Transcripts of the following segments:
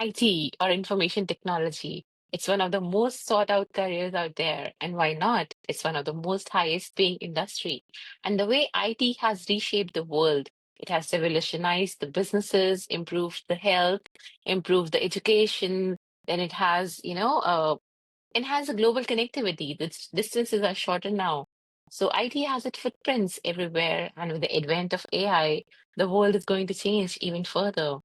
IT or information technology. It's one of the most sought out careers out there. And why not? It's one of the most highest paying industry. And the way IT has reshaped the world, it has revolutionized the businesses, improved the health, improved the education. Then it has, enhance the global connectivity. The distances are shorter now. So IT has its footprints everywhere. And with the advent of AI, the world is going to change even further.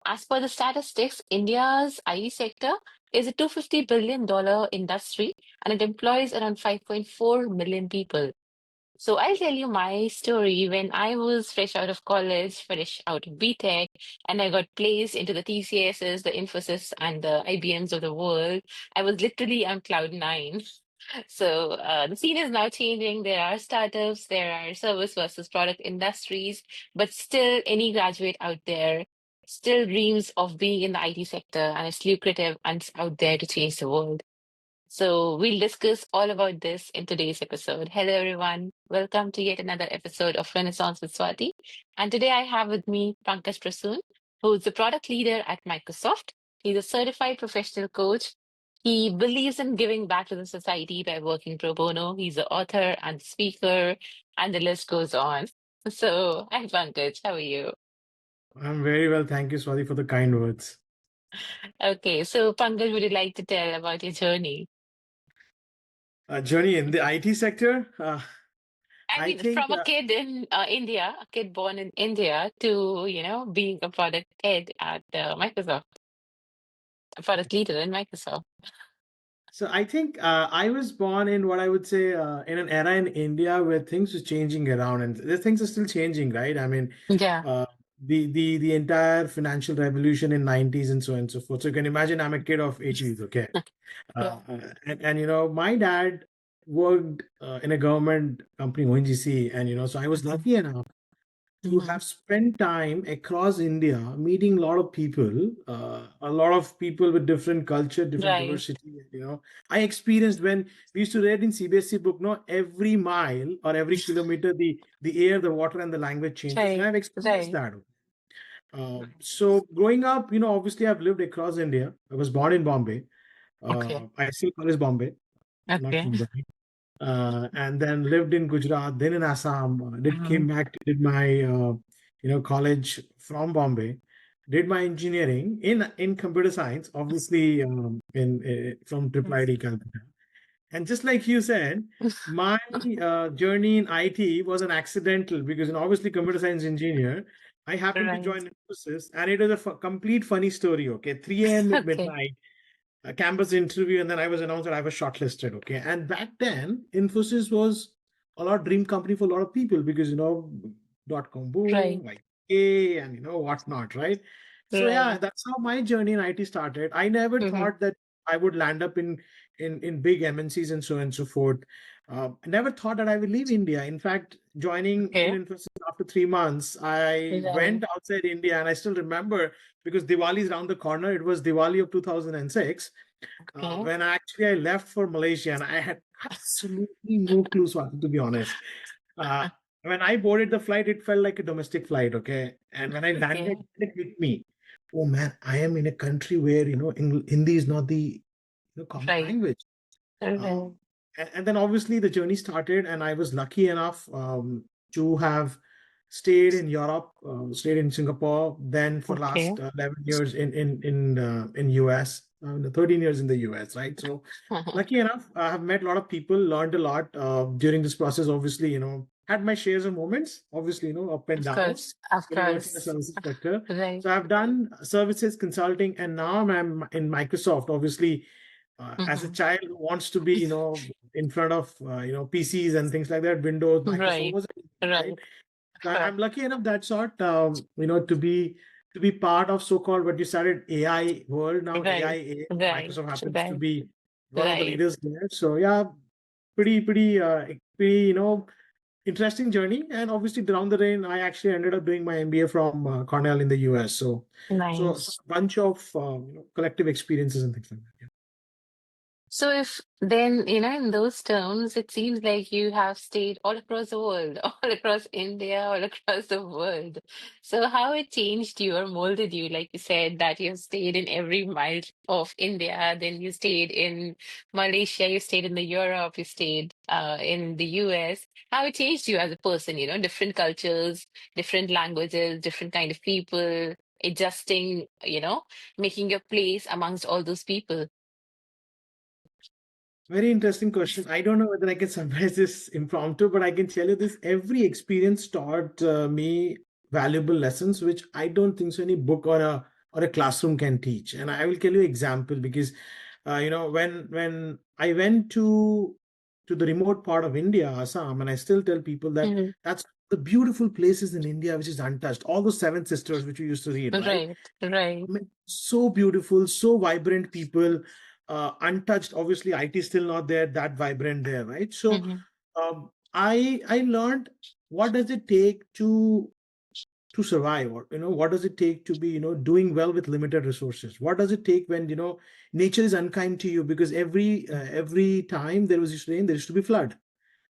As per the statistics, India's IT sector is a $250 billion industry and it employs around 5.4 million people. So I'll tell you my story when I was fresh out of college, fresh out of BTech, and I got placed into the TCSs, the Infosys, and the IBMs of the world. I was literally on cloud nine. So the scene is now changing. There are startups, there are service versus product industries, but still, any graduate out there still dreams of being in the IT sector, and it's lucrative and it's out there to change the world. So we'll discuss all about this in today's episode. Hello, everyone. Welcome to yet another episode of Renaissance with Swati. And today I have with me Pankaj Prasoon, who is the product leader at Microsoft. He's a certified professional coach. He believes in giving back to the society by working pro bono. He's the author and speaker, and the list goes on. So, hi, Pankaj. How are you? I'm very well. Thank you, Swati, for the kind words. Okay, so Pankaj, would you like to tell about your journey? Journey in the IT sector. I I mean, think, from a kid in India, a kid born in India, to, being a product head at Microsoft, a product leader in Microsoft. I think I was born in what I would say in an era in India where things were changing around, and the things are still changing, right? I mean, Yeah. uh, the entire financial revolution in 90s and so on and so forth. So you can imagine I'm a kid of 80s, okay? Yeah. And my dad worked in a government company, ONGC, and so I was lucky enough to Hmm. have spent time across India meeting a lot of people with different culture, different Right. diversity. I experienced when we used to read in CBSE book, no, every mile or every kilometer, the air, the water, and the language changes. And Right. I've experienced Right. that. So growing up, obviously I've lived across India. I was born in Bombay. Okay. I still call it Bombay, not Okay. Mumbai. And then lived in Gujarat, then in Assam. Did Hmm. came back, did my college from Bombay. Did my engineering in computer science, obviously in from Triple ID Calcutta. And just like you said, my journey in IT was an accidental because obviously computer science engineer. I happened to Right. join Infosys, and it was a complete funny story. Okay, 3 a.m. at Okay. midnight a campus interview, and then I was announced that I was shortlisted. Okay, and back then, Infosys was a lot of dream company for a lot of people because dot com boom, Right. YK, and whatnot, right? So yeah, Right. that's how my journey in IT started. I never Hmm. thought that I would land up in big MNCs and so on and so forth. I never thought that I would leave India. In fact, joining in Okay. Infosys after 3 months, I Right. went outside India, and I still remember because Diwali is around the corner. It was Diwali of 2006 Okay. when I left for Malaysia, and I had absolutely no clue, Swati, to be honest. Uh, when I boarded the flight, it felt like a domestic flight, okay? And when I landed, Okay. it hit me. Oh man, I am in a country where Hindi is not the common Right. language. Right. Um, and then obviously the journey started, and I was lucky enough to have stayed in Europe, stayed in Singapore, then for Okay. last 11 years in US, 13 years in the US, right? So Mhm. lucky enough, I have met a lot of people, learned a lot during this process. Obviously, had my shares of moments. Obviously, up and Of downs course. Of when you work in the course. services sector. Right. So I've done services consulting, and now I'm in Microsoft. Obviously, as a Hmm. child who wants to be, in front of, PCs and things like that, Windows, Microsoft Right. was, right? Right. So Sure. I'm lucky enough that sort, to be part of so-called what you started AI world now, Right. AI. Right. Microsoft happens to Right. be one of the Right. leaders there. So yeah, pretty, interesting journey. And obviously down the lane, I actually ended up doing my MBA from Cornell in the US. So a Nice. bunch of collective experiences and things like that. So if then, in those terms, it seems like you have stayed all across the world, all across India, all across the world. So how it changed you or molded you, like you said, that you have stayed in every mile of India, then you stayed in Malaysia, you stayed in the Europe, you stayed in the US. How it changed you as a person, different cultures, different languages, different kind of people, adjusting, making your place amongst all those people. Very interesting question. I don't know whether I can summarize this impromptu, but I can tell you this. Every experience taught me valuable lessons, which I don't think so any book or a classroom can teach. And I will tell you example because when I went to the remote part of India, Assam, and I still tell people that Mhm. that's the beautiful places in India which is untouched. All those seven sisters which we used to read, right? Right, right. I mean, so beautiful, so vibrant people, untouched. Obviously, IT is still not there, that vibrant there, right? So, Hmm. I learned what does it take to survive, or what does it take to be doing well with limited resources. What does it take when nature is unkind to you, because every time there was rain, there used to be flood,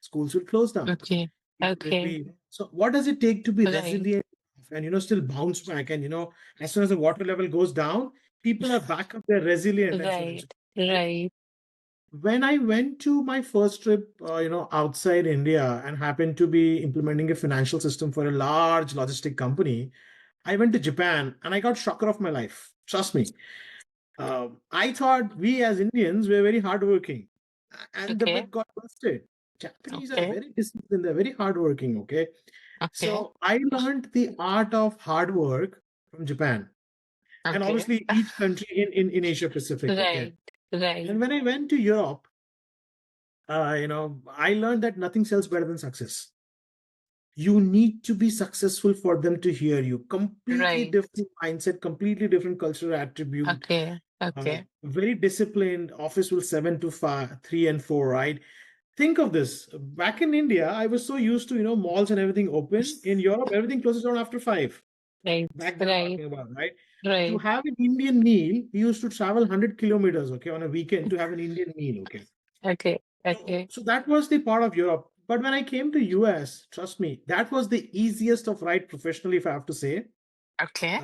schools will close down, Okay, people will okay. be. So what does it take to be Right, resilient and still bounce back, and as soon as the water level goes down, people are back up, they're resilient and so on and so right, forth, right? right. When I went to my first trip outside India and happened to be implementing a financial system for a large logistic company, I went to Japan and I got shocker of my life, trust me. I thought we as Indians were very hardworking, and the Okay, myth got busted. Japanese are okay, very disciplined, they're very hardworking, okay? okay, So I learned the art of hard work from Japan, and okay. obviously each country in Asia Pacific, okay? Right, right, And when I went to Europe, I learned that nothing sells better than success. You need to be successful for them to hear you. Completely right. different mindset, completely different cultural attribute. Okay, okay. Very disciplined. Office will 7 to 5, 3 and 4, right? Think of this. Back in India, I was so used to malls and everything open. In Europe, everything closes down after 5. Right, Back then, I'm right, talking about, right? To right. have an Indian meal, we used to travel 100 kilometers, okay, on a weekend to have an Indian meal, okay. Okay, So, okay, so that was the part of Europe. But when I came to US, trust me, that was the easiest of right professionally, if I have to say, okay.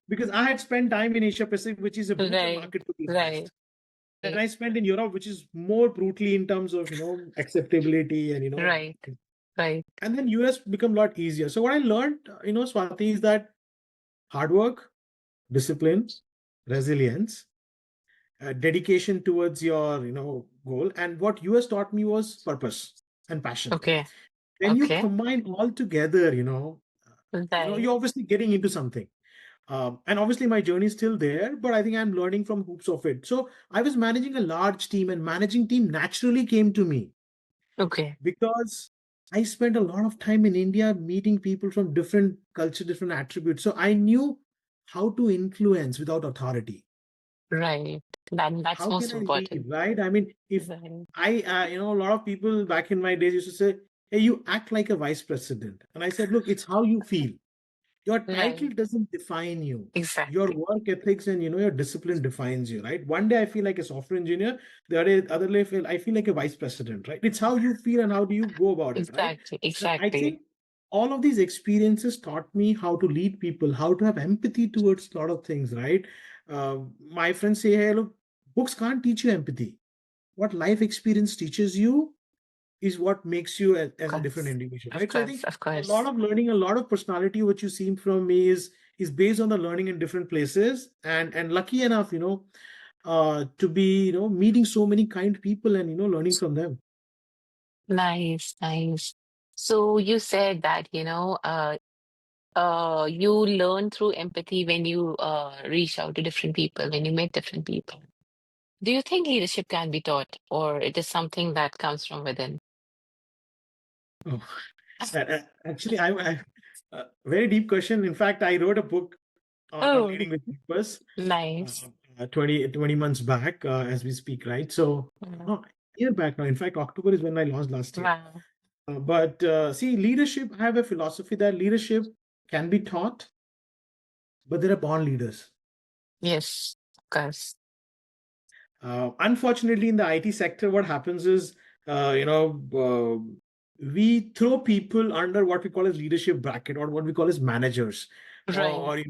because I had spent time in Asia Pacific, which is a brutal Right, market to be right, honest. And I spent in Europe, which is more brutally in terms of acceptability and right, right. and then US become a lot easier. So what I learned, Swati, is that hard work, discipline, resilience, dedication towards your goal, and what US taught me was purpose and passion. Okay, When you okay. combine all together, Right. you're obviously getting into something. And obviously, my journey is still there, but I think I'm learning from hoops of it. So I was managing a large team, and managing team naturally came to me Okay, because I spent a lot of time in India meeting people from different culture, different attributes. So I knew how to influence without authority. right. That's How can most I lead, important. right? I mean, if Right, a lot of people back in my days used to say, hey, you act like a vice president. And I said, look, it's how you feel. Your title right. doesn't define you. Your Exactly, work ethics and your discipline defines you, right? One day I feel like a software engineer, the other day I feel like a vice president, right? It's how you feel and how do you go about it, right? exactly, And I exactly. think all of these experiences taught me how to lead people, how to have empathy towards a lot of things, right? My friends say, hey, look, books can't teach you empathy. What life experience teaches you is what makes you Of as a different course, individual, of right? So I course, think of a lot course. of learning, a lot of personality, what you see from me is based on the learning in different places, and lucky enough, to be meeting so many kind people and learning from them. Nice, nice. So you said that, you learn through empathy when you reach out to different people, when you meet different people. Do you think leadership can be taught, or it is something that comes from within? Oh, actually, I very deep question. In fact, I wrote a book on Oh, leading with purpose uh, nice. 20 months back, as we speak, right? So Mm. no, year back now. In fact, October is when I launched last year. Wow. But see, leadership, I have a philosophy that leadership can be taught, but there are born leaders. Yes, of course. Unfortunately, in the IT sector, what happens is, we throw people under what we call as leadership bracket or what we call as managers. Right.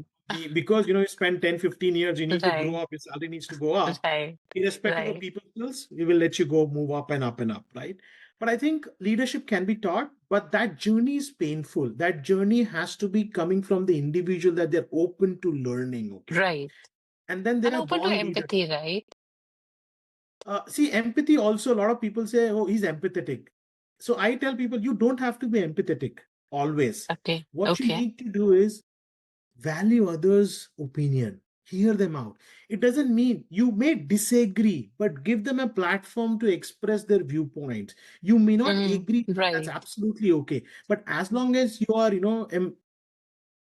Because, you spend 10, 15 years, you need to grow Right. up, your salary needs to go up. Right. Irrespective of Right. people skills, we will let you go move up and up, right? But I think leadership can be taught, but that journey is painful. That journey has to be coming from the individual that they're open to learning, okay? Right. And then there And are open to born leaders. empathy, right? See, empathy also, a lot of people say, oh, he's empathetic. So I tell people, you don't have to be empathetic always. Okay. What you Okay. need to do is value others' opinion, hear them out. It doesn't mean you may disagree, but give them a platform to express their viewpoints. You may not Mm, agree, that's right. absolutely okay. But as long as you are,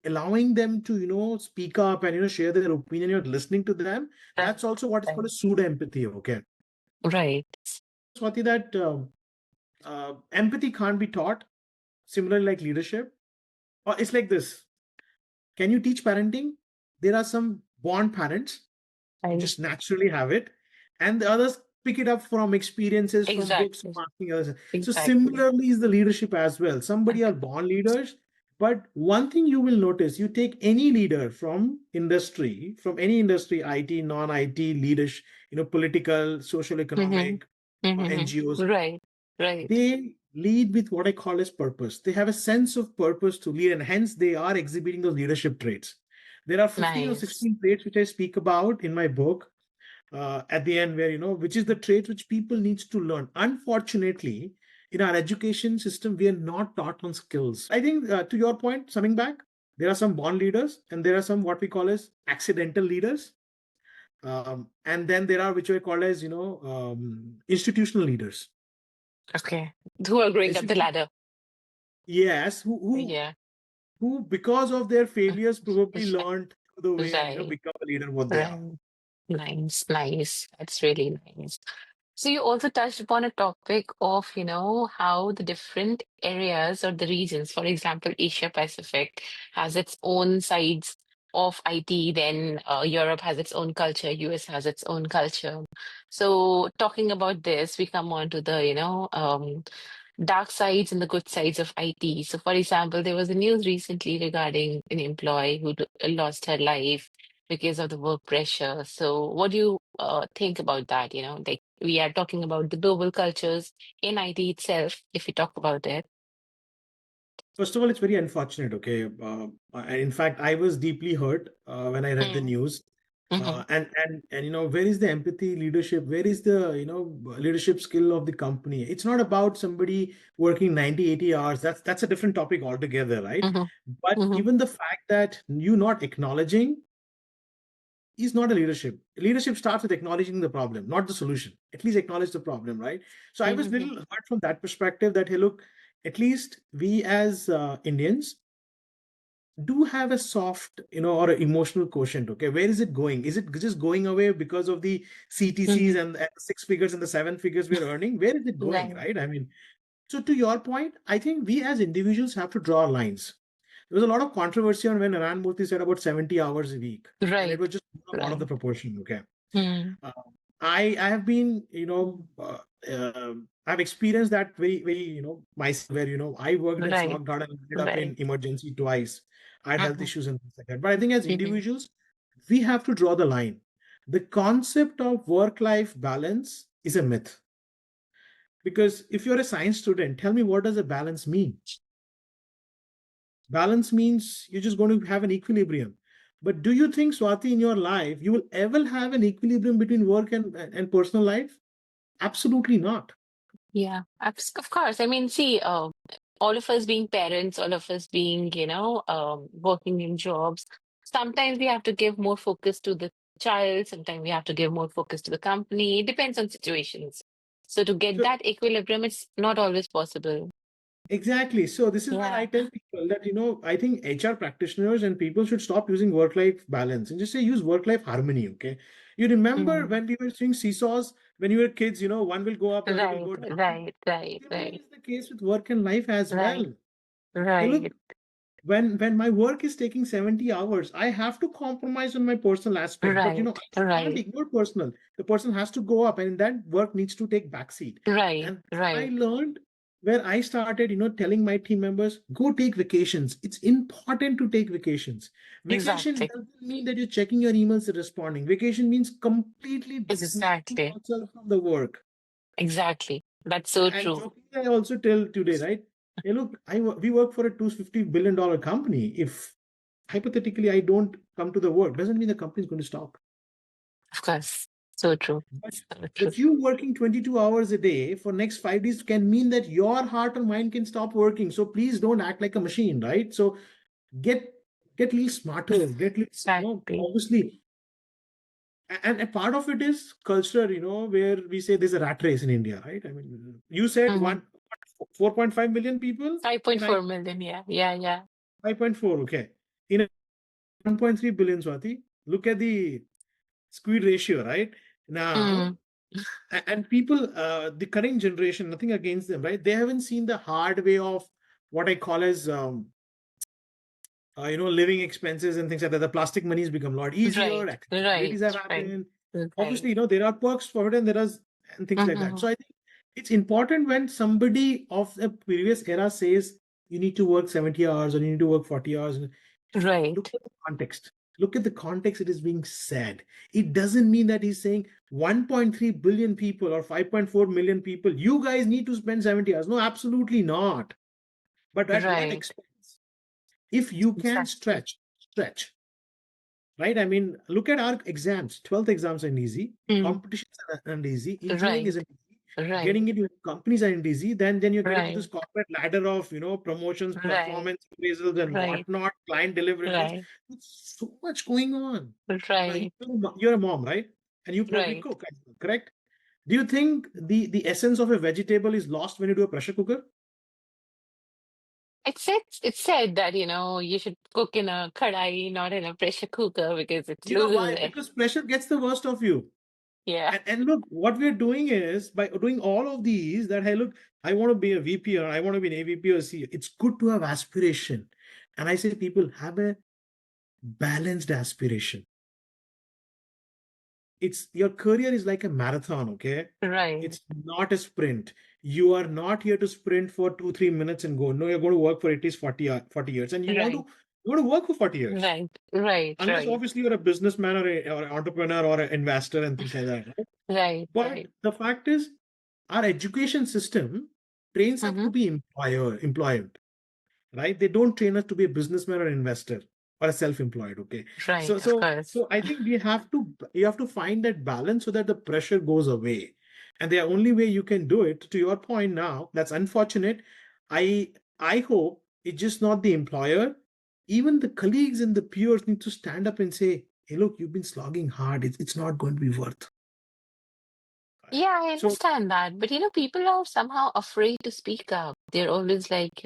allowing them to, speak up and, share their opinion, you're listening to them, Right. that's also what is called Right. a pseudo empathy, okay? Right. Swati, that empathy can't be taught, similarly like leadership. Or it's like this. Can you teach parenting? There are some born parents who Right. just naturally have it, and the others pick it up from experiences, from books, from Exactly. asking others. So Exactly. similarly is the leadership as well. Somebody are Okay. born leaders, but one thing you will notice, you take any leader from industry, from any industry, IT, non-IT, leadership, political, social, Mm-hmm. economic, Mm-hmm. NGOs, Right. Right. they lead with what I call as purpose. They have a sense of purpose to lead, and hence they are exhibiting those leadership traits. There are 15 or Nice. 16 traits which I speak about in my book at the end, where, which is the traits which people needs to learn. Unfortunately, in our education system, we are not taught on skills. I think, to your point, summing back, there are some born leaders and there are some what we call as accidental leaders. And then there are which we call as, institutional leaders. Okay. Who are going up the Institu- ladder? yes, Yeah. who because of their failures probably learned the way and, Right. become a leader what they are. Right. Nice. Nice. That's really nice. So you also touched upon a topic of, how the different areas or the regions, for example, Asia Pacific has its own sides of IT, then Europe has its own culture, US has its own culture. So talking about this, we come on to the, dark sides and the good sides of IT. So, for example, there was a news recently regarding an employee who lost her life because of the work pressure. So, what do you think about that? Like we are talking about the global cultures in IT itself, if we talk about it. First of all, it's very unfortunate. Okay, in fact, I was deeply hurt when I read the Mm, news. hmm And where is the empathy, leadership? Where is the leadership skill of the company? It's not about somebody working 90, 80 hours. That's a different topic altogether, right? hmm But hmm even the fact that you not acknowledging is not a leadership. Leadership starts with acknowledging the problem, not the solution. At least acknowledge the problem, right? So I was hmm little hurt from that perspective that, hey, look, at least we as Indians do have a soft, or an emotional quotient. Okay, where is it going? Is it just going away because of the CTCs hmm and six figures and the seven figures we're earning? Where is it going, Right, right? I mean, so to your point, I think we as individuals have to draw lines. There was a lot of controversy on when Anand Murthy said about 70 hours a week, and it right, was just out of the right. proportion. Okay. Mm, Uh, I have been, I've experienced that very, myself, where, I worked at right, Snog Garden and ended up in right. emergency twice. I had health hmm issues and things like that. But I think as hmm individuals, we have to draw the line. The concept of work-life balance is a myth. Because if you're a science student, tell me, what does a balance mean? Balance means you're just going to have an equilibrium. But do you think, Swati, in your life, you will ever have an equilibrium between work and personal life? Absolutely not. Yeah, of course. I mean, see, all of us being parents, all of us being, working in jobs, sometimes we have to give more focus to the child, sometimes we have to give more focus to the company. It depends on situations. So to get So that equilibrium, it's not always possible. exactly. So this is where Yeah. I tell people that, I think HR practitioners and people should stop using work-life balance and just say use work-life harmony. Okay. You remember Mm. when we were seeing seesaws when you were kids, one will go up, the other will Right, go down. right, right, Similarly right, is the case with work and life as well. right, Hey, look, right. when my work is taking 70 hours, I have to compromise on my personal aspect. But Right, I can't right, ignore personal. The person has to go up, and that work needs to take backseat. right, And I right. learned where I started, telling my team members, go take vacations. It's important to take vacations. Vacation Exactly, doesn't mean that you're checking your emails and responding. Vacation means completely disconnecting exactly, yourself from the work. exactly. That's so And true. jokingly, I also tell today, right? Hey, look, we work for a $250 billion company. If hypothetically I don't come to the work, doesn't mean the company is going to stop. Of course. So true. But So true. if you working 22 hours a day for next 5 days can mean that your heart or mind can stop working. So please don't act like a machine, right? So get get a little smarter, get little, Exactly. obviously. And a part of it is culture, where we say there's a rat race in India, right? I mean, you said Mm-hmm. 4.5 million people in I 5.4 million. Yeah, yeah, yeah. 5.4, okay. In a 1.3 billion, Swati, look at the squid ratio, right? Now, Mm, and people, the current generation, nothing against them, right? They haven't seen the hard way of what I call as living expenses and things like that. The plastic money has become a lot easier. right, right, Accessibilities have right, happened. right. Obviously, there are perks for it, and there are and things like that. Mm-hmm. So I think it's important when somebody of the previous era says you need to work 70 hours or you need to work 40 hours. Look Right, at the context. Look at the context it is being said. It doesn't mean that he's saying 1.3 billion people or 5.4 million people, you guys need to spend 70 hours. No, absolutely not. But at what right. expense? If you can Exactly. stretch, right? I mean, look at our exams. 12th exams are easy. Mm, Competitions aren't easy. Engineering right, isn't easy. right, Getting into companies aren't easy. Then you're getting to this right, corporate ladder of promotions, right, performance appraisals, and right, whatnot, client deliverables. right, There's so much going on. Now right, you're a mom, right? And you probably right. cook, correct? Do you think the essence of a vegetable is lost when you do a pressure cooker? It's said that, you should cook in a kadai, not in a pressure cooker because it You know loses why? it. Because pressure gets the worst of you. Yeah, And look, what we're doing is by doing all of these, that hey, look, I want to be a VP or I want to be an AVP or CEO. It's good to have aspiration. And I say people have a balanced aspiration. It's your career is like a marathon, okay? right, It's not a sprint. You are not here to sprint for 2 3 minutes and go. No, you're going to work for at least 40 years. And right, you want to work for 40 years. right, right, Unless right, obviously you're a businessman or an entrepreneur or an investor and things like that. Right? right, But right. the fact is, our education system trains us Mm-hmm. to be employed, right? They don't train us to be a businessman or an investor or a self-employed. Okay, so Right, of so course. so I think you have to find that balance so that the pressure goes away, and the only way you can do it, to your point now, that's unfortunate. I hope it's just not the employer, even the colleagues and the peers need to stand up and say, hey, look, you've been slogging hard. It's not going to be worth. Right? Yeah, I So understand that. But people are somehow afraid to speak up. They're always like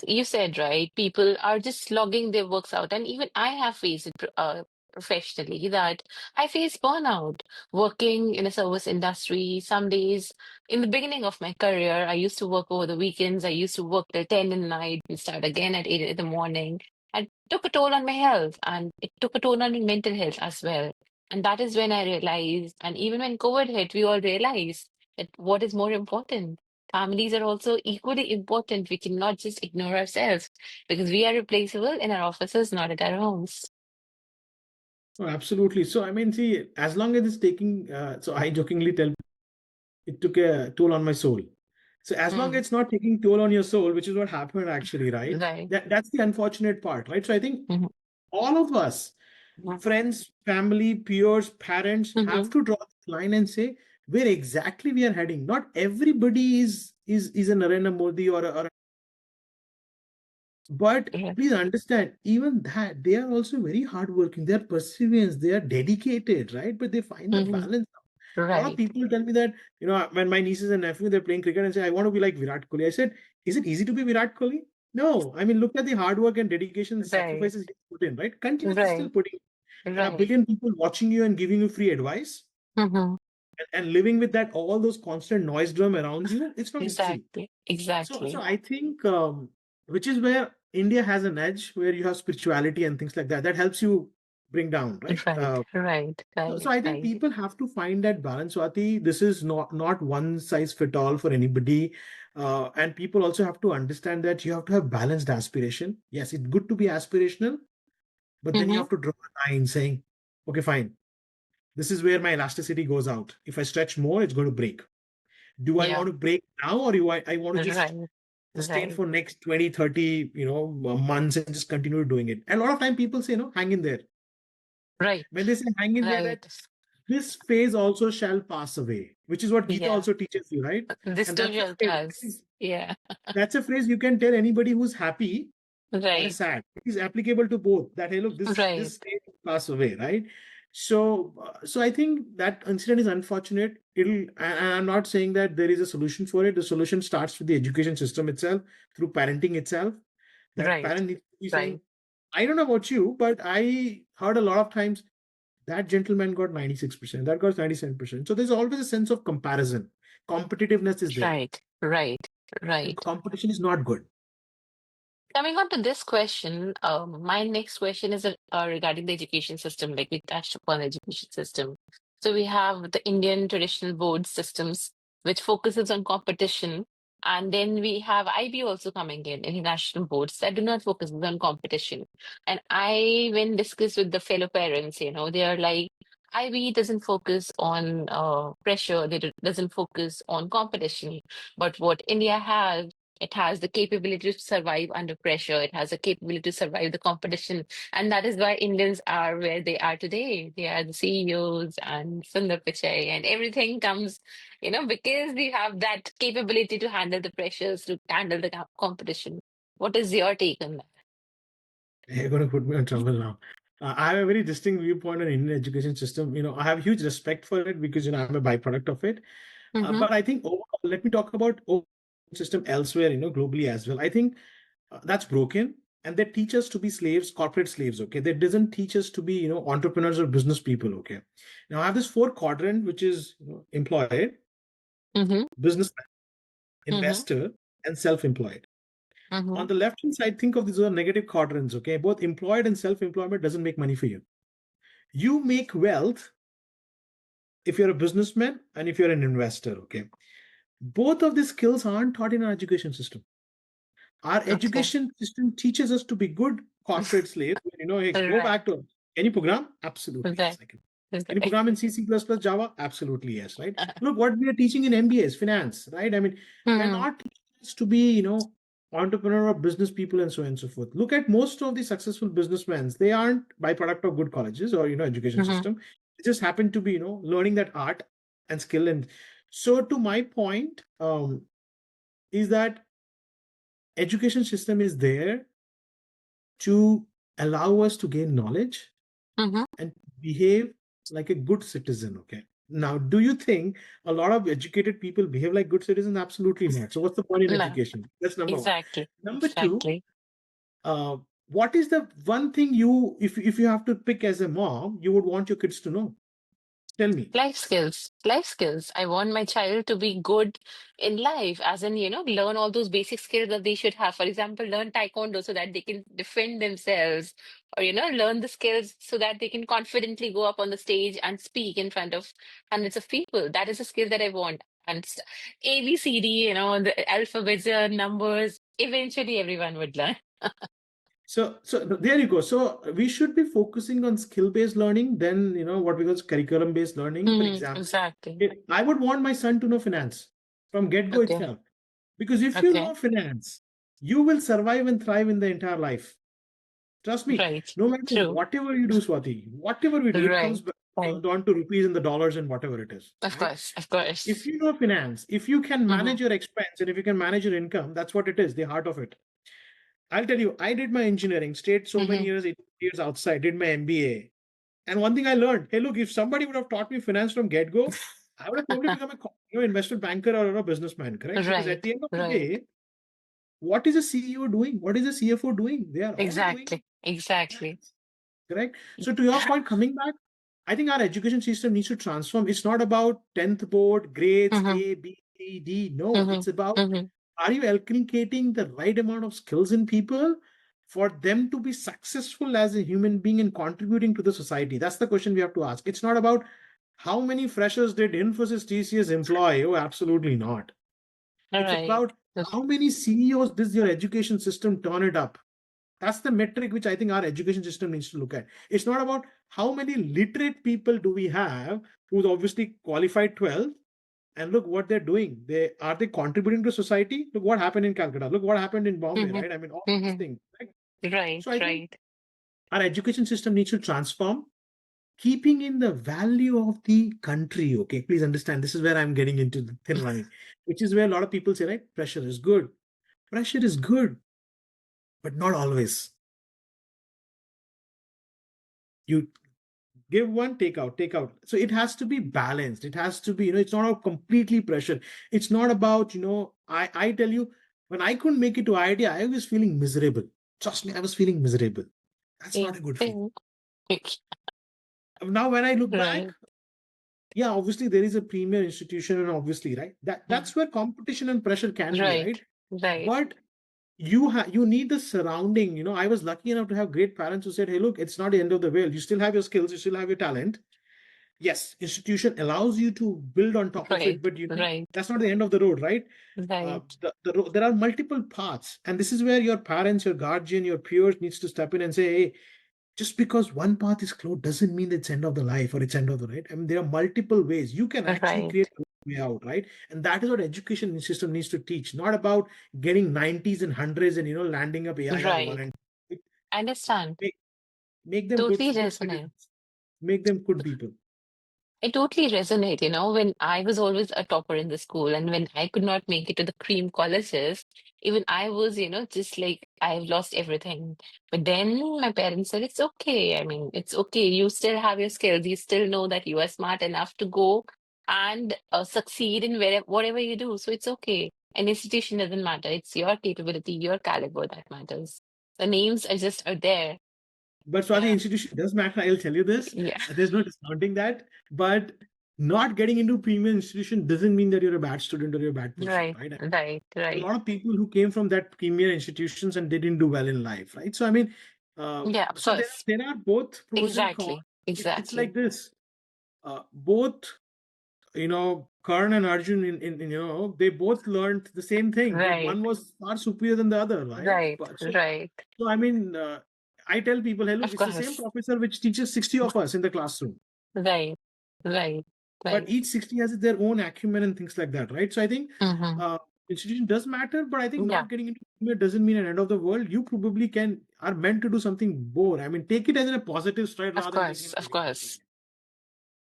you said, right? People are just slogging their works out. And even I have faced it professionally that I face burnout working in a service industry. Some days in the beginning of my career, I used to work over the weekends. I used to work till 10 in the night and start again at 8 in the morning. And took a toll on my health and it took a toll on my mental health as well. And that is when I realized, and even when COVID hit, we all realized that what is more important? Families are also equally important. We cannot just ignore ourselves because we are replaceable in our offices, not at our homes. oh, absolutely. So I mean, see, as long as it's taking, so I jokingly tell it took a toll on my soul. So as long as Mm, it's not taking toll on your soul, which is what happened actually, right? right. That's the unfortunate part, right? So I think Mm-hmm. all of us, friends, family, peers, parents, Mm-hmm. have to draw the line and say where exactly we are heading. Not everybody is a Narendra Modi or but Yeah. please understand, even that they are also very hardworking. They are perseverance. They are dedicated, right? But they find the Mm-hmm. balance. A lot of Right. people tell me that when my nieces and nephew they're playing cricket and say I want to be like Virat Kohli. I said, is it easy to be Virat Kohli? No. I mean, look at the hard work and dedication, Right. sacrifices you put in, right? Continuously still Right. putting. And a Right. billion people watching you and giving you free advice Mm-hmm. and living with that all those constant noise drum around you. It's not easy. Exactly. So Exactly. I think which is where India has an edge where you have spirituality and things like that. That helps you bring down, right? Right, right, So right, I think right. people have to find that balance, Swati. This is not one size fit all for anybody. And people also have to understand that you have to have balanced aspiration. Yes, it's good to be aspirational, but then you Mm-hmm. have to draw a line saying, okay, fine. This is where my elasticity goes out. If I stretch more, it's going to break. Do I Yeah, want to break now, or I want to just right, sustain right, for next 20, 30, months and just continue doing it? And a lot of time people say, no, hang in there. right, When they say hang in there, that right. this phase also shall pass away, which is what Gita Yeah, also teaches you, right? this And too shall pass. Yeah, that's a phrase you can tell anybody who's happy or right, sad. It is applicable to both. That hey, look, this right, state will pass away, right? So I think that incident is unfortunate. And I'm not saying that there is a solution for it. The solution starts with the education system itself, through parenting itself. That right, parent needs to be saying, right, I don't know about you, but I heard a lot of times that gentleman got 96%, that got 97%. So there's always a sense of comparison. Competitiveness is there. right, right, And right. competition is not good. Coming on to this question, my next question is regarding the education system, like we touched upon the education system. So we have the Indian traditional board systems, which focuses on competition. And then we have IB also coming in, international boards that do not focus on competition. And when discussed with the fellow parents, they are like, IB doesn't focus on pressure, doesn't focus on competition. But what India has, it has the capability to survive under pressure. It has the capability to survive the competition. And that is why Indians are where they are today. They are the CEOs and Sundar Pichai and everything comes, because we have that capability to handle the pressures, to handle the competition. What is your take on that? You're going to put me in trouble now. I have a very distinct viewpoint on Indian education system. I have huge respect for it because I'm a byproduct of it. Mm-hmm, But I think overall, let me talk about overall system elsewhere, globally as well. I think that's broken, and they teach us to be slaves, corporate slaves. Okay, that doesn't teach us to be entrepreneurs or business people. Okay, now I have this four quadrant, which is employed, mm-hmm, business, mm-hmm, investor, and self-employed. mm-hmm. On the left hand side, think of these are negative quadrants. Okay, both employed and self-employment doesn't make money for you. You make wealth if you're a businessman and if you're an investor. Okay, both of these skills aren't taught in our education system. Our Okay. education system teaches us to be good corporate slaves. Hey, go Right. back to any program? Absolutely yes, Right. I can. Any Right. program in C, C++, Java? Absolutely yes, right? Look, what we are teaching in MBAs, finance, right? I mean, they're Hmm. not teaching us to be, entrepreneur or business people and so on and so forth. Look at most of the successful businessmen. They aren't byproduct of good colleges or, education Mm-hmm. system. They just happen to be, learning that art and skill. And so to my point, is that education system is there to allow us to gain knowledge Mm-hmm. and behave like a good citizen. Okay. Now, do you think a lot of educated people behave like good citizens? Absolutely not. So, what's the point in No. education? That's number one. Exactly. Number two, Exactly. uh, what is the one thing you, if you have to pick as a mom, you would want your kids to know? Tell me. Life skills, life skills. I want my child to be good in life, as in, learn all those basic skills that they should have. For example, learn taekwondo so that they can defend themselves, or, learn the skills so that they can confidently go up on the stage and speak in front of hundreds of people. That is a skill that I want. And ABCD, the alphabets, numbers, eventually everyone would learn. So there you go. So we should be focusing on skill-based learning, then what we call curriculum-based learning. For example, Exactly. I would want my son to know finance from get-go Okay. itself. Because if you Okay. know finance, you will survive and thrive in the entire life. Trust me, Right. no matter True. whatever you do, Swati, whatever we do, it comes Right. back Right. down to rupees and the dollars and whatever it is, Of right? course. Of If course. you know finance, if you can Mm-hmm. manage your expense and if you can manage your income, that's what it is, the heart of it. I'll tell you, I did my engineering, stayed so many Mm-hmm. years, 8 years outside, did my MBA. And one thing I learned, hey, look, if somebody would have taught me finance from get-go, I would have probably become a investment banker or a businessman, correct? Because at Right. the end of the Right. day, what is a CEO doing? What is a CFO doing? They are all doing Exactly. Exactly. finance, correct? So to your point, coming back, I think our education system needs to transform. It's not about 10th board, grades, Mm-hmm. A, B, C, D. No, Mm-hmm. it's about, Mm-hmm. are you inculcating the right amount of skills in people? for them to be successful as a human being and contributing to the society? That's the question we have to ask. It's not about how many freshers did Infosys TCS employ. Oh, absolutely not. All It's right. about how many CEOs does your education system turn it up. That's the metric which I think our education system needs to look at. It's not about how many literate people do we have who's obviously qualified 12, and look what they're doing. They contributing to society? Look what happened in Calcutta. Look what happened in Bombay, Mm-hmm. right? I mean, all these Mm-hmm. things. Right? Right, So I think right. our education system needs to transform, keeping in the value of the country. Okay, please understand. This is where I'm getting into the thin line, which is where a lot of people say, right? Pressure is good. Pressure is good, but not always. You give one, take out. So it has to be balanced. It has to be, it's not a completely pressure. It's not about, I tell you, when I couldn't make it to IIT, I was feeling miserable. Trust me, I was feeling miserable. That's not Yeah. a good feeling. Mm. Now, when I look back, Right, yeah, obviously there is a premier institution, and obviously, right, mm, that's where competition and pressure can be, right, right? right, But you need the surrounding. I was lucky enough to have great parents who said, hey, look, it's not the end of the world. You still have your skills, you still have your talent. Yes, institution allows you to build on top of it, right, but right, that's not the end of the road, right? right, There are multiple paths, and this is where your parents, your guardian, your peers needs to step in and say, hey, just because one path is closed doesn't mean it's end of the life or it's end of the right. I mean, there are multiple ways you can actually right, create a way out, right? And that is what education system needs to teach, not about getting 90s and hundreds and landing up, yeah, yeah, one right. and I understand. make, make them Totally good resonate. citizens, make them good people. I totally resonate, when I was always a topper in the school and when I could not make it to the cream colleges, even I was, just like I've lost everything. But then my parents said, it's okay. I mean, it's okay. You still have your skills. You still know that you are smart enough to go and succeed in whatever you do. So it's okay. An institution doesn't matter. It's your capability, your caliber that matters. The names are there. But Swati, Yeah. institution does matter. I'll tell you this. Yeah. There's no discounting that. But not getting into premium institution doesn't mean that you're a bad student or you're a bad person, Right, right? right, A right. lot of people who came from that premier institutions and they didn't do well in life, right? So I mean, Yeah, of so course. there are both pros and cons. Exactly. It's like Exactly. this. Both Karan and Arjun they both learned the same thing, but Right. one was far superior than the other, right? Right. But Right. so I mean, I tell people, hey, look, Of it's the same course. professor which teaches 60 of us in the classroom, Right. Right. but Right. each 60 has their own acumen and things like that, right? So I think Mm-hmm. uh, institution does matter, but I think Yeah, not getting into premier doesn't mean an end of the world. You probably are meant to do something more. I mean, take it as in a positive stride of rather than taking course. it as a Of negative. course.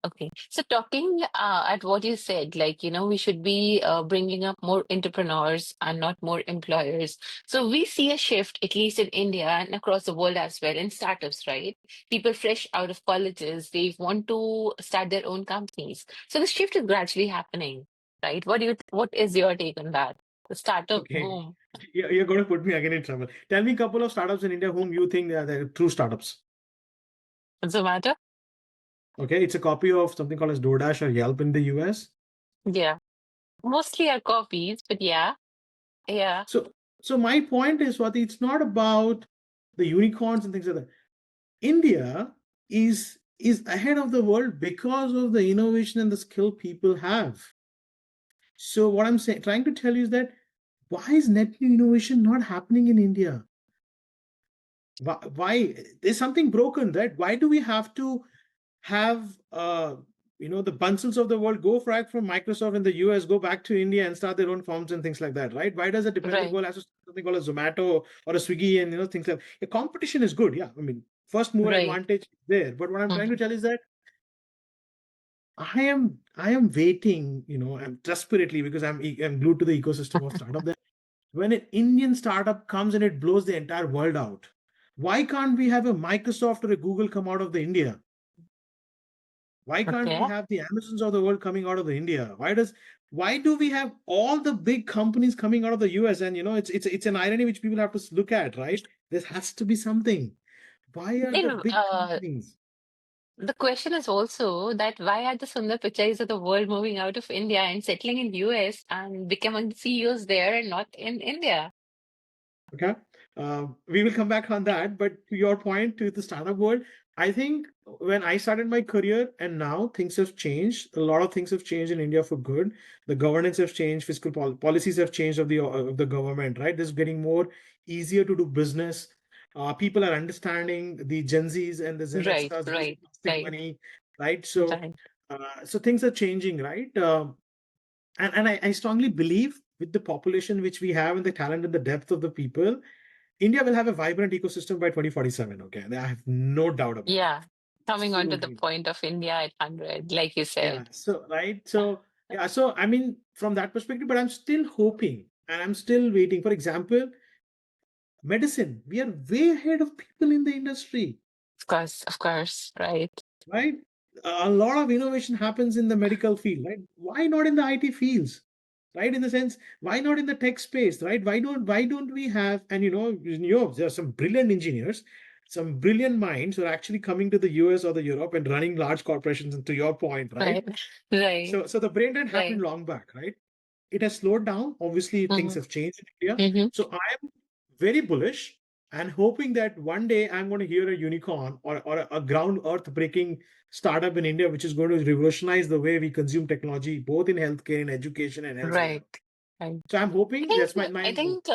Okay. So talking at what you said, like, we should be bringing up more entrepreneurs and not more employers. So we see a shift, at least in India and across the world as well, in startups, right? People fresh out of colleges, they want to start their own companies. So the shift is gradually happening, right? What is your take on that? The startup Okay, boom. you're going to put me again in trouble. Tell me a couple of startups in India whom you think they are the true startups. What's the matter? Okay, it's a copy of something called as DoorDash or Yelp in the US. Yeah. Mostly are copies, but yeah. Yeah. So, so my point is, Swati, it's not about the unicorns and things like that. India is ahead of the world because of the innovation and the skill people have. So what I'm saying, trying to tell you is that why is net new innovation not happening in India? Why there's something broken, right? Why do we have to have the Bunsells of the world go frack from Microsoft in the US, go back to India and start their own firms and things like that, right? Why does a developing Right. world have to start something called a Zomato or a Swiggy and things like that? Competition is good, yeah. I mean, first mover Right. advantage is there. But what I'm trying to Mhm. tell is that I am waiting, I'm desperately because I'm glued to the ecosystem of startup that when an Indian startup comes and it blows the entire world out, why can't we have a Microsoft or a Google come out of the India? Why can't we Okay. have the Amazons of the world coming out of the India? Why do we have all the big companies coming out of the US? And it's an irony which people have to look at, right? There has to be something. Why are the Then big companies? the question is also that why are the Sundar Pichais of the world moving out of India and settling in US and becoming CEOs there and not in India? Okay. We will come back on that. But to your point, to the startup world, I think when I started my career and now things have changed. A lot of things have changed in India for good. The governance has changed, fiscal policies have changed of the government, right? This is getting more easier to do business. People are understanding the Gen Zs and the Gen Right, Xers using right, plastic right, money, right? So, right. so things are changing, right? And I strongly believe with the population which we have and the talent and the depth of the people, India will have a vibrant ecosystem by 2047. Okay. I have no doubt about it. Yeah. Coming on to the Absolutely. point of India at 100, like you Yeah. said. So, right. So, yeah. So, I mean, from that perspective, but I'm still hoping and I'm still waiting. For example, medicine, we are way ahead of people in the industry, Of course, right, right? A lot of innovation happens in the medical field, right? Why not in the IT fields? Right, in the sense, why not in the tech space, right? Why don't we have, and there are some brilliant engineers, some brilliant minds who are actually coming to the US or the Europe and running large corporations, and to your point, right? right, right, So the brain drain happened right. long back, right? It has slowed down. Obviously, things Mm-hmm, have changed in India. mm-hmm. So I'm very bullish and hoping that one day I'm going to hear a unicorn or a ground earth breaking startup in India, which is going to revolutionize the way we consume technology, both in healthcare, in education, and elsewhere. Right, right. So I'm I hoping think that's my I think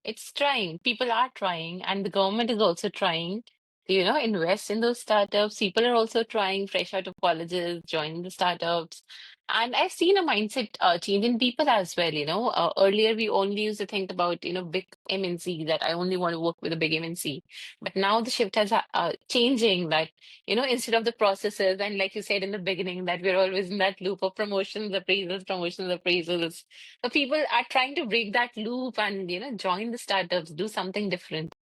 it's trying. People are trying, and the government is also trying to, invest in those startups. People are also trying, fresh out of colleges, joining the startups. And I've seen a mindset change in people as well. Earlier we only used to think about, big MNC, that I only want to work with a big MNC. But now the shift has changing, that, instead of the processes, and like you said in the beginning, that we're always in that loop of promotions, appraisals. The people are trying to break that loop and join the startups, do something different.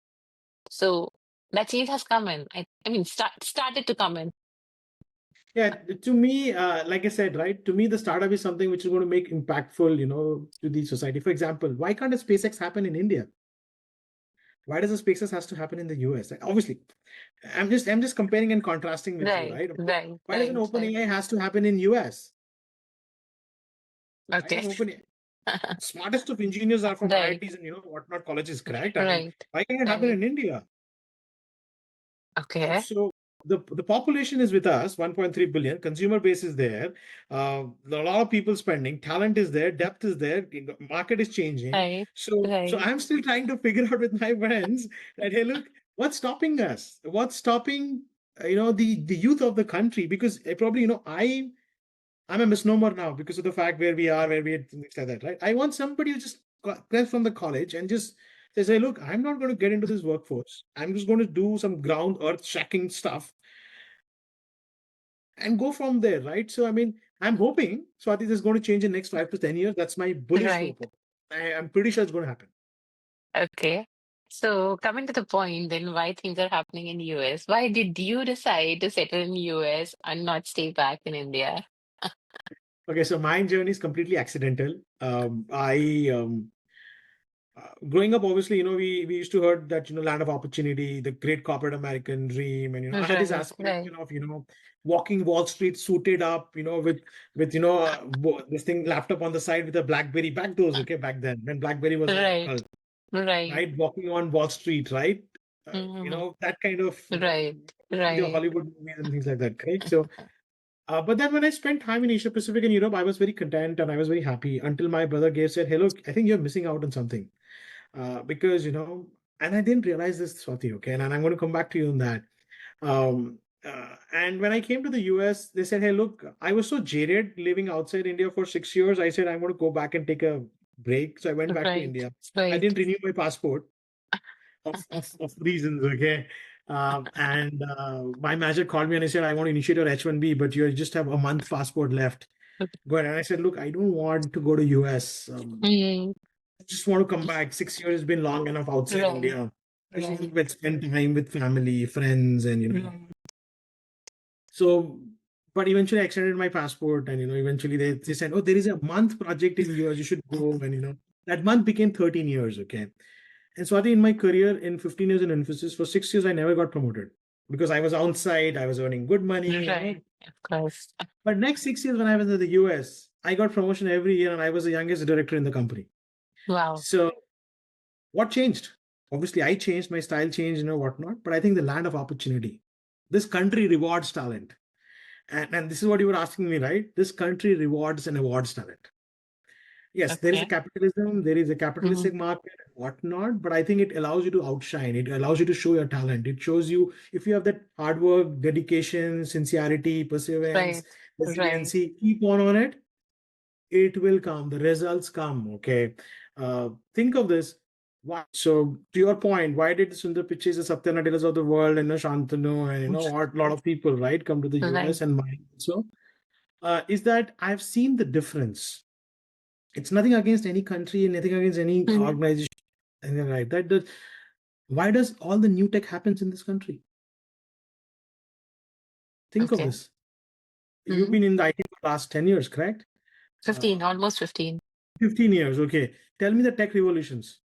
So that change has come in. I mean, started to come in. Yeah, to me, like I said, right, to me, the startup is something which is going to make impactful, to the society. For example, why can't a SpaceX happen in India? Why does a SpaceX has to happen in the US? Like, obviously, I'm just comparing and contrasting with you, Right, right? right, Why does an right, open right. AI has to happen in US? Right? Okay. An open smartest of engineers are from Right, IITs and whatnot colleges, correct? I mean, right, why can't it happen right. in India? Right. Okay. So the population is with us, 1.3 billion. Consumer base is there. A lot of people spending. Talent is there. Depth is there. Market is changing. Right, So right, I'm still trying to figure out with my friends that, hey, look, what's stopping us? What's stopping the youth of the country? Because probably I'm a misnomer now because of the fact where we are, things like that, right? I want somebody who just graduates from the college and just says, hey, look, I'm not going to get into this workforce. I'm just going to do some ground earth shacking stuff and go from there, right? So, I mean, I'm hoping Swati this is going to change in the next 5 to 10 years. That's my bullish right. hope. I'm pretty sure it's going to happen. Okay. So coming to the point, then why things are happening in US? Why did you decide to settle in US and not stay back in India? Okay, so my journey is completely accidental. I growing up, obviously, we used to heard that land of opportunity, the great corporate American dream, and I had this Right, right, aspiration of walking Wall Street suited up, with this thing laptop on the side with a BlackBerry back those okay back then when BlackBerry was a right, cult, right. right? Walking on Wall Street, right? Hmm. That kind of Right, see the right, Hollywood movies and things like that, correct? So, but then when I spent time in Asia Pacific and Europe, I was very content and I was very happy until my brother gave said, "Hey, look, I think you're missing out on something." Because and I didn't realize this, Swati. Okay, and I'm going to come back to you on that. And when I came to the US, they said, "Hey, look, I was so jaded living outside India for 6 years. I said I'm going to go back and take a break." So I went back to right, India. I right. didn't renew my passport of reasons. Okay. And my manager called me and I said, I want to initiate your H1B, but you just have a month passport left. Go ahead. And I said, look, I don't want to go to US. Mm, I just want to come back. 6 years has been long enough outside right, India. I just right, want to spend time with family, friends, and right, So, but eventually I extended my passport, and eventually they said, oh, there is a month project in yours. You should go, and that month became 13 years. Okay, and Swati, in my career in 15 years in Infosys, for 6 years I never got promoted because I was on site. I was earning good money. right. Of course. But next 6 years when I was in the US, I got promotion every year, and I was the youngest director in the company. Wow. So, what changed? Obviously, I changed, my style changed, whatnot. But I think the land of opportunity. This country rewards talent. And this is what you were asking me, right? This country rewards and awards talent. Yes, there is a Okay. capitalism, there is a Hmm. capitalistic market, whatnot, but I think it allows you to outshine. It allows you to show your talent. It shows you if you have that hard work, dedication, sincerity, perseverance, Right. Right. resiliency, keep on it. It will come. The results come. Okay. Think of this. Why? So to your point, why did Sundar Pichai, the Satya Nadellas of the world, and Shantanu, and what a lot of people, right, come to the Right. US and mine also, is that I've seen the difference. It's nothing against any country, nothing against any Mhm. organization, anything like that. Why does all the new tech happens in this country? Think of Okay. this. You've Hmm. been in the IT for the last 10 years, correct? 15, Uh, almost 15. 15 years. Okay. Tell me the tech revolutions.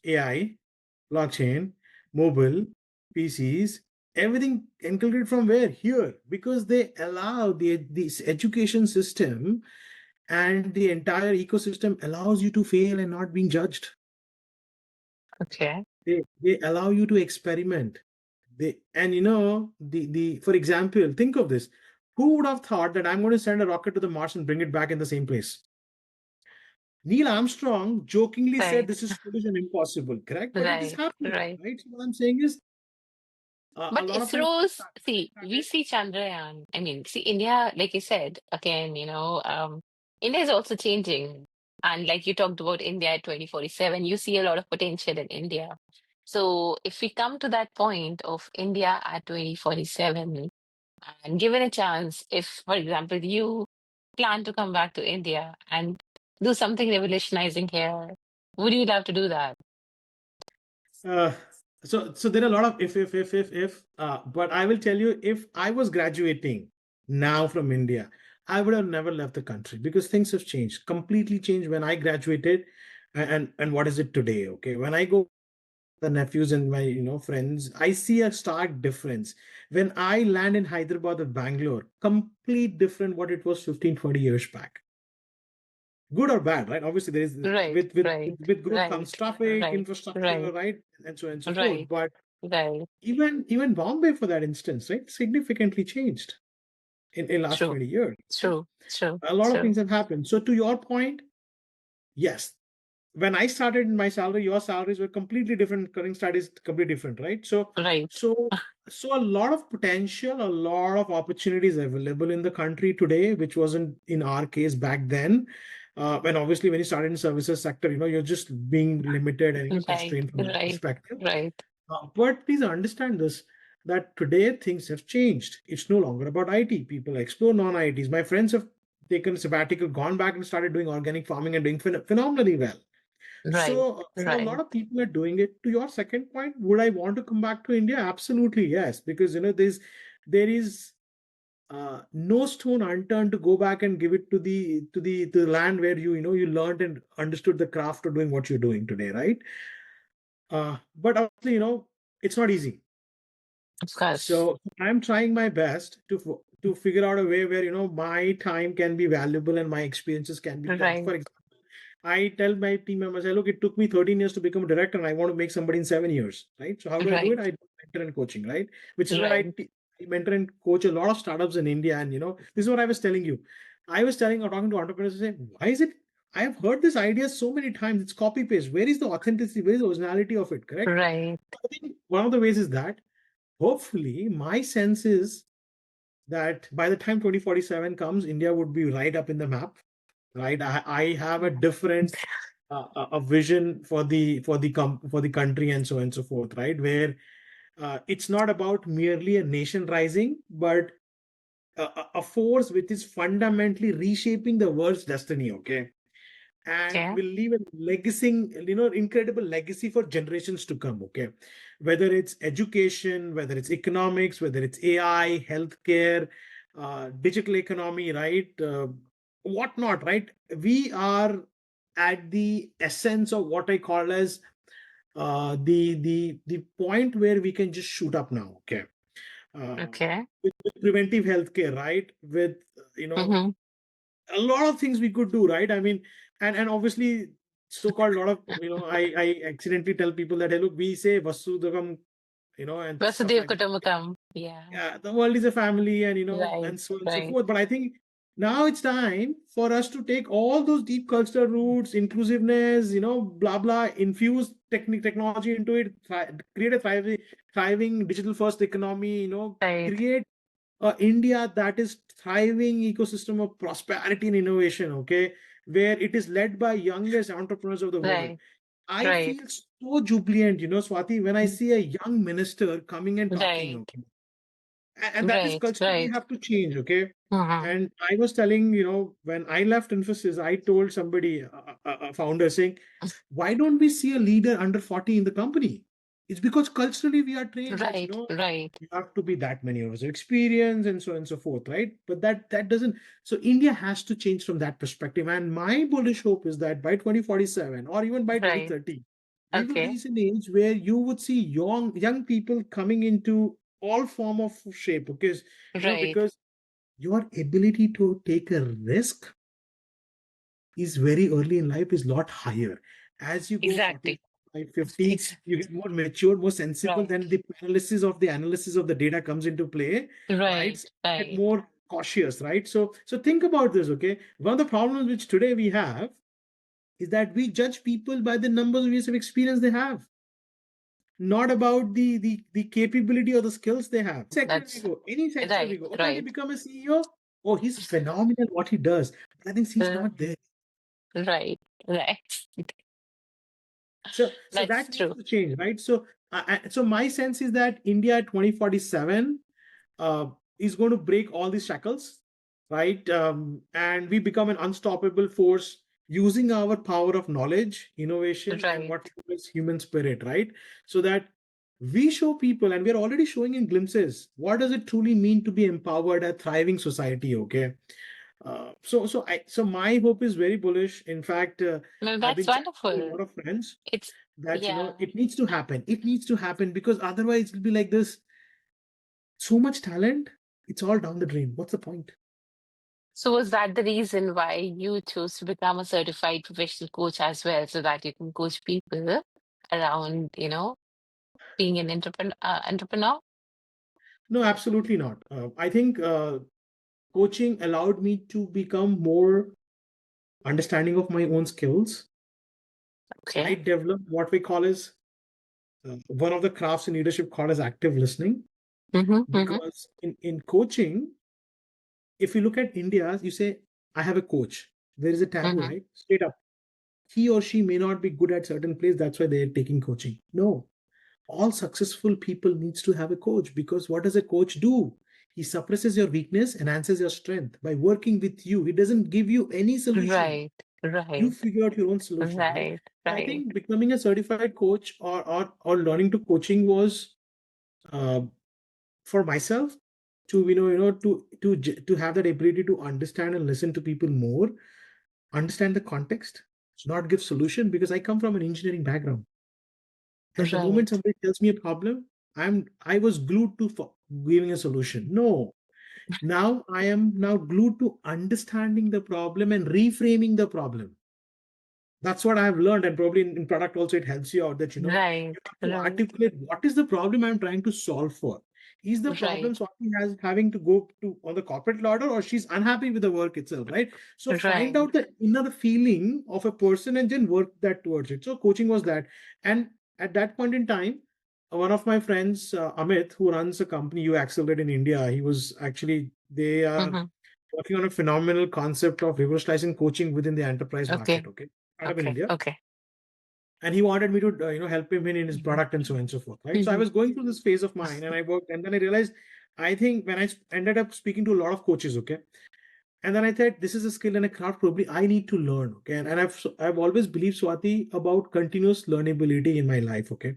AI, blockchain, mobile, PCs, everything inculcated from where? Here. Because they allow this education system and the entire ecosystem allows you to fail and not being judged. Okay. They allow you to experiment. The for example, think of this. Who would have thought that I'm going to send a rocket to the Mars and bring it back in the same place? Neil Armstrong jokingly said Right. this is foolish and impossible, correct? But it is Right. happening, Right. right? So what I'm saying is, a But lot of my ISRO's, friends see, we started. see Chandrayaan. I mean, see, India, like you said, again, India is also changing. And like you talked about India at 2047, you see a lot of potential in India. So if we come to that point of India at 2047, and given a chance, if, for example, you plan to come back to India and do something revolutionizing here, would you love to do that? Uh, so there are a lot of if. But I will tell you, if I was graduating now from India, I would have never left the country because things have changed, completely changed when I graduated, and what is it today? Okay, when I go the nephews and my friends, I see a stark difference. When I land in Hyderabad or Bangalore, complete different what it was 15, 20 years back. Good or bad, right? Obviously, there is Right, right, with growth comes right, traffic, right, infrastructure, right, right, and so on and so forth. right, But right. even Bombay, for that instance, right, significantly changed in last True, 20 years. Right? true, true, A lot of true. things have happened. So to your point, yes, when I started in my salary, your salaries were completely different. Current studies completely different, right? So, Right, so, so a lot of potential, a lot of opportunities available in the country today, which wasn't in our case back then. When obviously when you started in services sector, you're just being limited and right, constrained from that right, perspective. right, But please understand this that today things have changed. It's no longer about IT. People explore non-ITs. My friends have taken sabbatical, gone back and started doing organic farming and doing phenomenally well. right, So a lot right, of people are doing it. To your second point, would I want to come back to India? Absolutely, yes, because there is no stone unturned to go back and give it to the land where you learned and understood the craft of doing what you're doing today, right? But obviously, it's not easy. of course. So I'm trying my best to figure out a way where my time can be valuable and my experiences can be used. Right, For example, I tell my team members, look, it took me 13 years to become a director and I want to make somebody in 7 years, right? So how do I do it? right, I do mentor and coaching, right? Which is where right, I mentor and coach a lot of startups in India. And this is what I was telling you. I was telling or talking to entrepreneurs, say, why is it? I have heard this idea so many times. It's copy paste. Where is the authenticity? Where is the originality of it? Correct? right, I think one of the ways is that hopefully my sense is that by the time 2047 comes, India would be right up in the map, right? I have a different a vision for the country and so on and so forth, right? Where it's not about merely a nation rising, but a force which is fundamentally reshaping the world's destiny. Okay, and okay, will leave a legacy, incredible legacy for generations to come. Okay, whether it's education, whether it's economics, whether it's AI, healthcare, digital economy, right? Whatnot, right? We are at the essence of what I call as the point where we can just shoot up now. Okay, uh, okay. with preventive healthcare, right? With you know Mm-hmm. a lot of things we could do, right? I mean, and obviously so-called lot of, I accidentally tell people that, hey, look, we say Vasudhagam, and stuff Vasudev like that. Kutumbakam. Yeah. Yeah, the world is a family, and Right. and so on and so Right. forth. But I think now it's time for us to take all those deep cultural roots, inclusiveness, blah blah, infuse technology into it, create a thriving digital first economy, Right. create a India that is thriving ecosystem of prosperity and innovation, okay, where it is led by youngest entrepreneurs of the world. Right. I Right. feel so jubilant, Swati, when I see a young minister coming and talking, Right. okay, and that is Right. culture we Right. have to change, okay. Uh-huh. And I was telling, when I left Infosys, I told somebody, a founder, saying, why don't we see a leader under 40 in the company? It's because culturally we are trained that, Right. Right. you have to be that many years of experience and so on and so forth, right? But that doesn't. So India has to change from that perspective. And my bullish hope is that by 2047 or even by Right. 2030, we will Okay. reach an age where you would see young people coming into all form of shape, because Right. because your ability to take a risk is very early in life is lot higher. As you go Exactly. 45, 50, Ex- you get more mature, more sensible, right. then the analysis of the data comes into play, right? Right. So you get Right. more cautious, right? So think about this, okay? One of the problems which today we have is that we judge people by the numbers of years of experience they have, not about the capability or the skills they have. Sector we That's go, any sector we right. go. Oh, can he Right. become a CEO? Oh, he's phenomenal what he does. But I think he's Uh, not there. right. Right. So That's that needs true. to change, right? So my sense is that India 2047 uh, is going to break all these shackles, right? And we become an unstoppable force using our power of knowledge, innovation, and Right. what is human spirit, right? So that we show people, and we're already showing in glimpses, what does it truly mean to be empowered, a thriving society, okay? So my hope is very bullish. In fact, Well, I've that's been chatting to a wonderful. lot of friends It's that yeah. it needs to happen. It needs to happen, because otherwise it'll be like this. So much talent, it's all down the drain. What's the point? So was that the reason why you chose to become a certified professional coach as well, so that you can coach people around, being an entrepreneur? No, absolutely not. I think coaching allowed me to become more understanding of my own skills. I Okay. developed what we call as one of the crafts in leadership called as active listening. Mm-hmm. Mm-hmm. Because in coaching, if you look at India, you say, I have a coach. There is a taboo, Mm-hmm. right? Straight up. He or she may not be good at certain place. That's why they're taking coaching. No, all successful people needs to have a coach, because what does a coach do? He suppresses your weakness, enhances your strength by working with you. He doesn't give you any solution. Right. You Right. figure out your own solution, right? Right. And I Right. think becoming a certified coach, or learning to coaching was uh, for myself, to to have that ability to understand and listen to people more, understand the context, not give solution, because I come from an engineering background. And the moment Right. somebody tells me a problem, I was glued to giving a solution. No, now I am now glued to understanding the problem and reframing the problem. That's what I've learned, and probably in product also it helps you out, that Right. you have to Right. articulate what is the problem I'm trying to solve for. Is the problem Right. Swati has having to go to on the corporate ladder, or she's unhappy with the work itself, right? So find Right. out the inner feeling of a person and then work that towards it. So coaching was that. And at that point in time, one of my friends, Amit, who runs a company, You Accelerate in India, he was actually, they are Mm-hmm. working on a phenomenal concept of revolutionizing coaching within the enterprise market, Okay. okay, startup in Okay. India. Okay. And he wanted me to help him in his product and so on and so forth, right? So I Mm-hmm. was going through this phase of mine, and I worked, and then I realized, I think when I ended up speaking to a lot of coaches, okay, and then I thought, this is a skill and a craft probably I need to learn, okay. And I've always believed, Swati, about continuous learnability in my life, okay,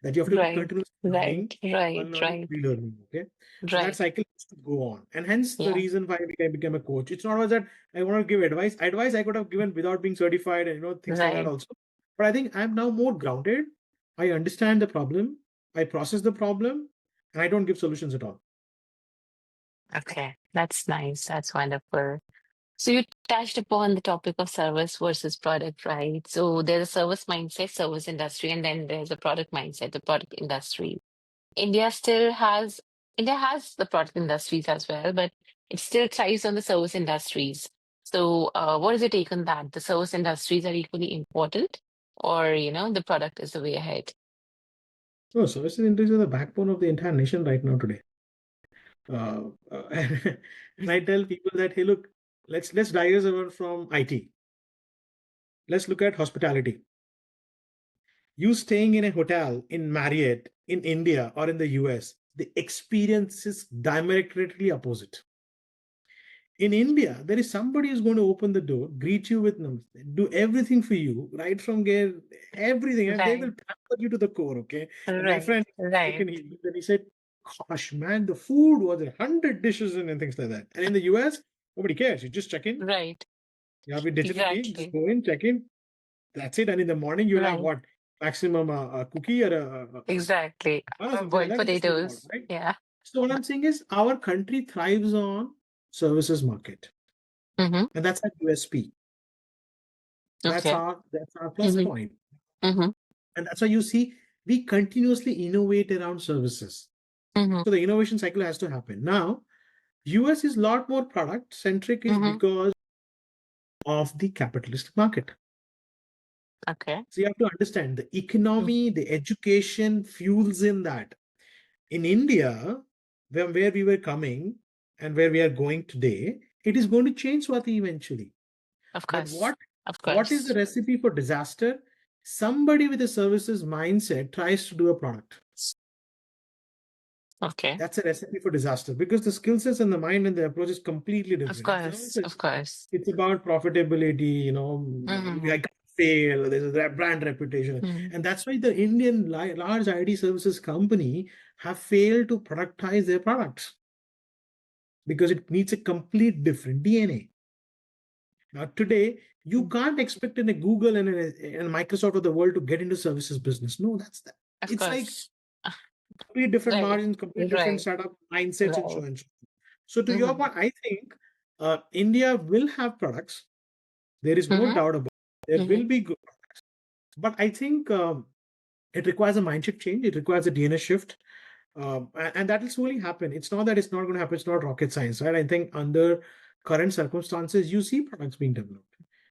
that you have to be Right. continuously learning, Right. Right. unlearning, Right. relearning. Okay. So that Right. cycle has to go on. And hence the Yeah. reason why I became a coach. It's not always that I want to give advice. Advice I could have given without being certified and things like that Right. also. But I think I'm now more grounded. I understand the problem, I process the problem, and I don't give solutions at all. Okay. That's nice. That's wonderful. So you touched upon the topic of service versus product, right? So there's a service mindset, service industry, and then there's a product mindset, the product industry. India still has India has the product industries as well, but it still thrives on the service industries. So what is your take on that? The service industries are equally important, or the product is the way ahead. No, services industries are the backbone of the entire nation right now today. And I tell people that, hey, look, let's digress over from IT. Let's look at hospitality. You staying in a hotel in Marriott in India or in the US, the experience is diametrically opposite. In India, there is somebody who's going to open the door, greet you with namaste, do everything for you, right from there, everything, and they will Right, pamper you to the core, okay? And my right, friend, right, he said, gosh, man, the food was 100 dishes and things like that. And in the US, nobody cares. You just check in, right, you have your digital key, just exactly, go in, check in, that's it. And in the morning, you'll have right, what? Maximum a cookie or exactly. something like Boiled that, and just move on, potatoes, right? yeah. So what I'm saying is our country thrives on services market. Mm-hmm. And that's our USP. Okay. That's our plus Mm-hmm. point. Mm-hmm. And that's why you see we continuously innovate around services. Mm-hmm. So the innovation cycle has to happen. Now, US is a lot more product centric is Mm-hmm. because of the capitalist market. Okay. So you have to understand the Mm-hmm. economy, the education fuels in that. In India, where we were coming and where we are going today, it is going to change Swati eventually. Of But course. Of what is the course. recipe for disaster? Somebody with a services mindset tries to do a product. Okay. That's a recipe for disaster because the skill sets and the mind and the approach is completely Of different. course. Of course. It's about profitability, Mm-hmm. I can't fail, there's a brand reputation. Mm-hmm. And that's why the Indian large IT services company have failed to productize their products because it needs a complete different DNA. Now, today, you can't expect in a Google and a Microsoft of the world to get into services business. No, Of it's like course. Ah, complete different right. margins, complete different Right. setup, mindsets, and so Right. on. And so on. So, to your Mm-hmm. point, I think India will have products. There is no Mm-hmm. doubt about it. There Mm-hmm. will be good, but I think it requires a mindset change. It requires a DNA shift. And that will slowly happen. It's not that it's not going to happen. It's not rocket science, right? I think under current circumstances, you see products being developed.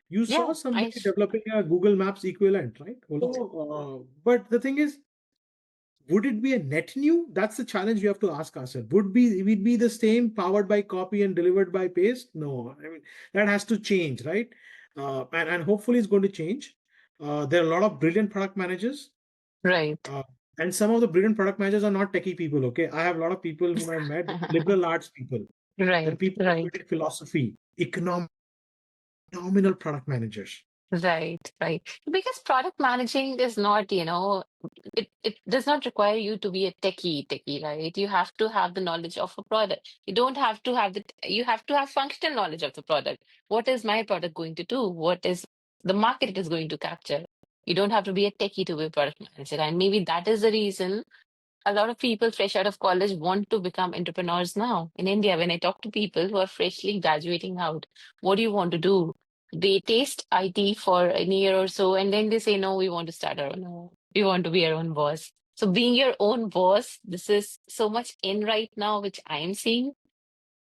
You Yeah. saw somebody developing a Google Maps equivalent, right? But the thing is, would it be a net new? That's the challenge we have to ask ourselves. Would be the same powered by copy and delivered by paste? No, I mean that has to change, right? And hopefully it's going to change. There are a lot of brilliant product managers, Right. uh, and some of the brilliant product managers are not techie people. Okay, I have a lot of people whom I've met, liberal arts people. There are Right. people who Right. studied philosophy, economic, phenomenal product managers. Right, right. Because product managing is not, it does not require you to be a techie, right? You have to have the knowledge of a product. You don't have to have you have to have functional knowledge of the product. What is my product going to do? What is the market it is going to capture? You don't have to be a techie to be a product manager. And maybe that is the reason a lot of people fresh out of college want to become entrepreneurs now. In India, when I talk to people who are freshly graduating out, what do you want to do? They taste IT for a year or so, and then they say, no, we want to start our own. We want to be our own boss. So being your own boss, this is so much in right now, which I am seeing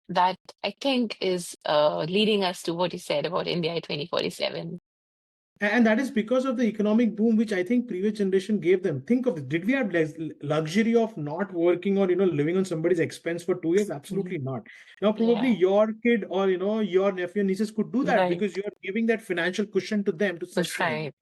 that I think is leading us to what you said about India 2047. And that is because of the economic boom, which I think previous generation gave them. Think of it. Did we have luxury of not working or living on somebody's expense for 2 years? Mhm. Absolutely not. Now, probably Yeah, your kid or your nephew and nieces could do that right. because you're giving that financial cushion to them to That's sustain.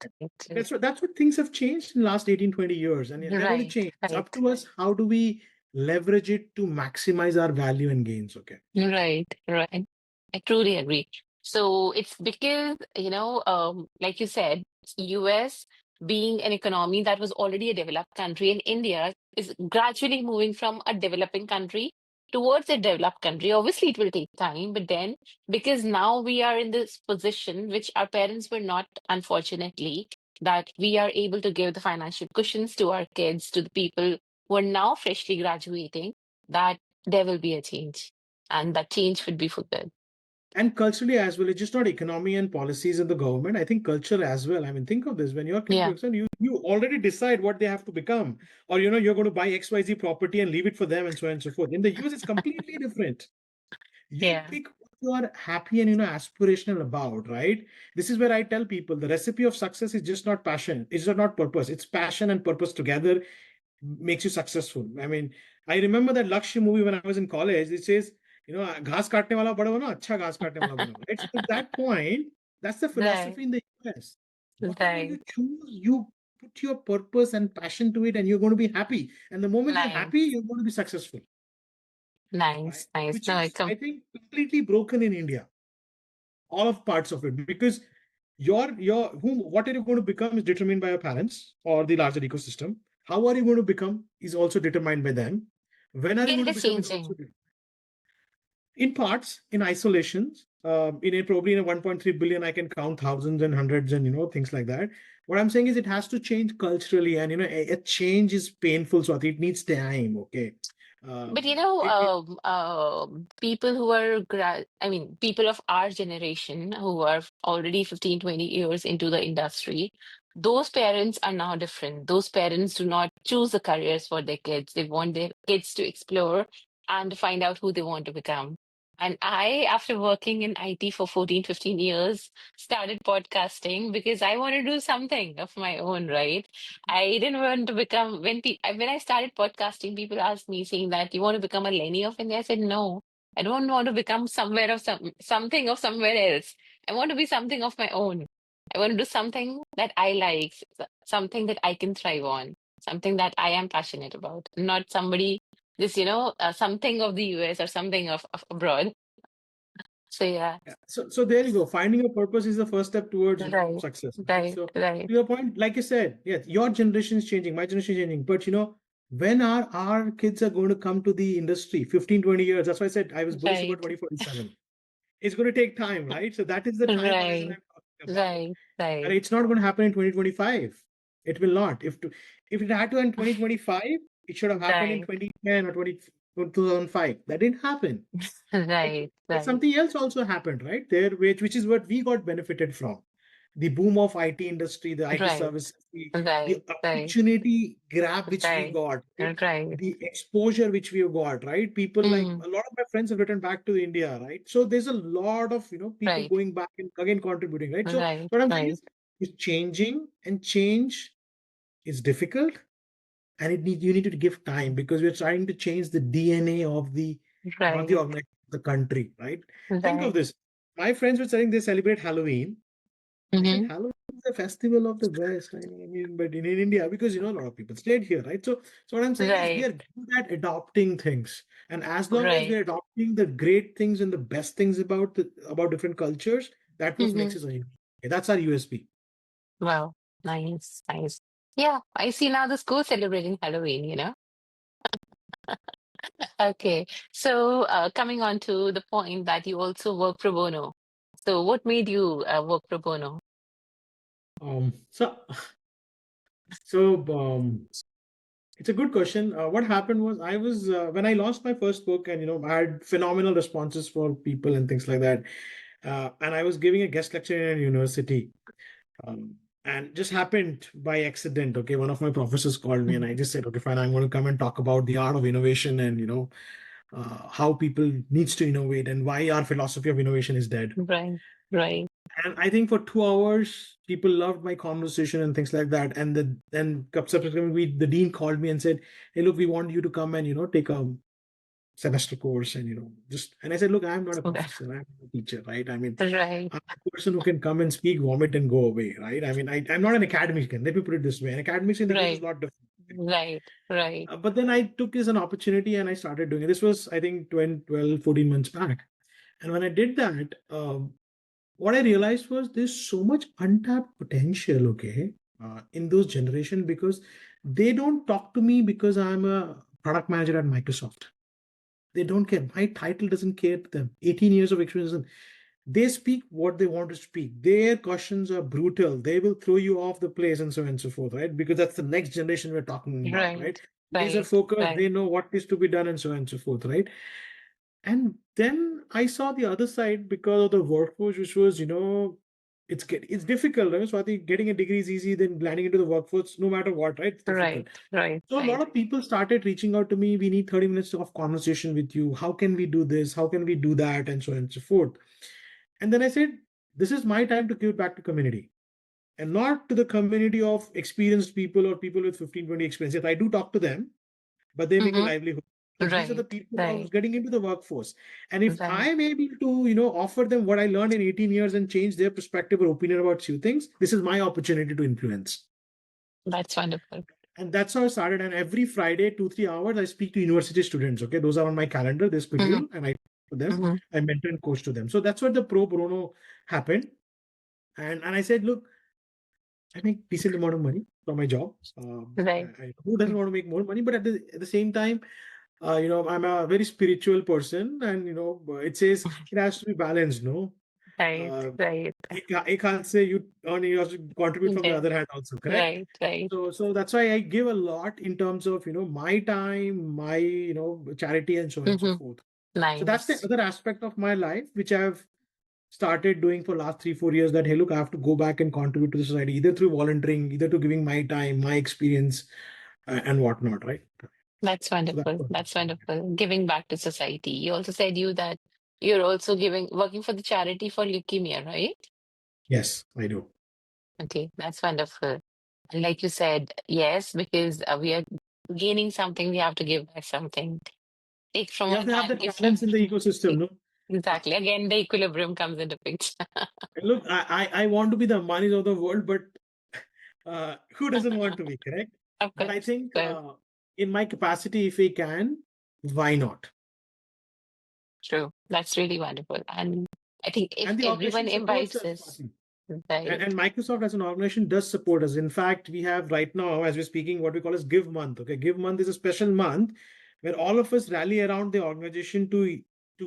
right. That's what things have changed in the last 18, 20 years. And they're going to Right, change. It's up right. to us. How do we leverage it to maximize our value and gains? Okay. Right, right. I truly agree. So it's because, like you said, US being an economy that was already a developed country, and India is gradually moving from a developing country towards a developed country. Obviously, it will take time, but then because now we are in this position, which our parents were not, unfortunately, that we are able to give the financial cushions to our kids, to the people who are now freshly graduating, that there will be a change and that change would be for good. And culturally as well. It's just not economy and policies of the government. I think culture as well. I mean, think of this: when your kid Yeah. grows up, you already decide what they have to become, or you're going to buy XYZ property and leave it for them, and so on and so forth. In the US, it's completely different. You Yeah. pick what you are happy and aspirational about, right? This is where I tell people the recipe of success is just not passion, it's not purpose. It's passion and purpose together makes you successful. I mean, I remember that Lakshya movie when I was in college. It says, घास काटने वाला बड़ा बनो, अच्छा घास काटने वाला बनो. Right? So at that point, that's the Right. philosophy in the US. Whatever you Right. choose, you put your purpose and passion to it, and you're going to be happy. And the moment you're happy, Nice. you're going to be successful, right? Nice. Nice. Which No, is, I think, completely broken in India. All of parts of it, because your whom what are you going to become is determined by your parents or the larger ecosystem. How are you going to become is also determined by them. When are you yeah, going it to is become is also changing. in parts, in isolations. Probably in a 1.3 billion, I can count thousands and hundreds and things like that. What I'm saying is it has to change culturally, and a change is painful, so it needs time. Okay. But It people who are, I mean, people of our generation who are already 15, 20 years into the industry, those parents are now different. Those parents do not choose the careers for their kids. They want their kids to explore and find out who they want to become. And I, after working in IT for 14, 15 years, started podcasting because I want to do something of my own, right? I didn't want to become when I started podcasting, people asked me saying that you want to become a Lenny of India. I said no, I don't want to become somewhere of something of somewhere else. I want to be something of my own. I want to do something that I like, something that I can thrive on, something that I am passionate about, not somebody just something of the US or something of abroad. So yeah, Yeah. So there you go. Finding a purpose is the first step towards, right, success, right? right, So right, to your point, like you said, yes, your generation is changing, my generation is changing. But when our kids are going to come to the industry, 15, 20 years, that's why I said I was bullish about right, 2047. It's going to take time, right? So that is the time horizon right, I'm talking about. right, And right, it's not going to happen in 2025. It will not. If it had to in 2025, it should have happened in right. 2010 or 2005. That didn't happen. Right? Right, But right, something else also happened, right? There, which is what we got benefited from. The boom of IT industry, the IT right, services, the right, right, opportunity grab which we right, got, right? right. The exposure which we have got, right? People, like Mm, a lot of my friends have returned back to India, right? So there's a lot of people right, going back and again contributing, right? So right, what I'm saying right, is, it's changing, and change is difficult, and you need to give time, because we're trying to change the DNA of the not the right, organization, the country, right? Think of right. this. My friends were saying they celebrate Halloween. I said, Mm-hmm. Halloween is a festival of the West. I mean, but in India, because a lot of people stayed here, right? So what I'm saying is, we Right, are good at adopting things, and as long as right. we're adopting the great things and the best things about different cultures, that what Mm-hmm. makes us a unique. That's our USP. Wow, nice, nice. Yeah, I see now the school celebrating Halloween. Okay, so coming on to the point that you also work pro bono. So what made you work pro bono? Um, so so it's a good question. What happened was, I was when I launched my first book, and I had phenomenal responses for people and things like that. And I was giving a guest lecture in a university, and just happened by accident. Okay, one of my professors called me, and I just said, okay, fine, I'm going to come and talk about the art of innovation, and how people needs to innovate, and why our philosophy of innovation is dead. Right, right, And I think for 2 hours, people loved my conversation and things like that. And then subsequently, the dean called me and said, "Hey, look, we want you to come and take a semester course, and just." And I said, "Look, I'm not a professor. I'm a teacher, right? I mean, right, I'm a person who can come and speak, vomit, and go away, right? I mean, I'm not an academician. Let me put it this way: an academician in the US is a right, lot different." right, right. But then I took this as an opportunity, and I started doing it. This was, I think, 12, 14 months back. And when I did that, what I realized was there's so much untapped potential, okay, in those generation, because they don't talk to me because I'm a product manager at Microsoft. They don't care. My title doesn't care to them. 18 years of experience. They speak what they want to speak. Their questions are brutal. They will throw you off the place, and so on and so forth, right? Because that's the next generation we're talking about, Right, right? Laser right, focus. right. They know what is to be done, and so on and so forth, right? And then I saw the other side because of the workforce, which was, it's difficult, right? So I think getting a degree is easy, then landing into the workforce, no matter what, right? It's difficult. Right, right, So a lot right. of people started reaching out to me. We need 30 minutes of conversation with you. How can we do this? How can we do that? And so on and so forth. And then I said, this is my time to give back to community and not to the community of experienced people or people with 15, 20 experience. Yes, I do talk to them, but they make a Mm-hmm. livelihood. So these are the Right, people who are right, getting into the workforce. And if right. I am able to, offer them what I learned in 18 years and change their perspective or opinion about few things, this is my opportunity to influence. That's wonderful. And that's how I started. And every Friday, 2, 3 hours, I speak to university students. Okay. Those are on my calendar, they Mm-hmm. schedule, and I talk to them, Mm-hmm. I mentor and coach to them. So that's what the pro bono happened. And I said, look, I make decent amount of money from my job. Right. Who doesn't want to make more money? But at the same time, I'm a very spiritual person, and it says it has to be balanced. No, Right, uh, right. I can't say you earn, you have to contribute from the Yeah. other hand also, correct? Right, right. So that's why I give a lot in terms of my time, my charity, and so on and so Mm-hmm. forth. So that's the Nice. other aspect of my life which I've started doing for last 3, 4 years. That hey, look, I have to go back and contribute to the society either through volunteering, either to giving my time, my experience, and whatnot, right? That's So that's wonderful. what. That's wonderful. Giving back to society. You also said you that you're also working for the charity for leukemia, right? Yes, I do. Okay, that's wonderful. And like you said, yes, because we are gaining something, we have to give back something. Take from You have one to have hand, that give from balance in the ecosystem, no? Uh, exactly. Again, the equilibrium comes into picture. Look, I want to be the Ambanis of the world, but who doesn't want to be, correct? Of But I course. think So in my capacity, if we can, why not? true. That's really wonderful. And I think if And the everyone organization supports imbibes us, this, Swati. And, right, and Microsoft as an organization does support us. In fact, we have right now, as we're speaking, what we call as Give Month. Okay, Give Month is a special month where all of us rally around the organization to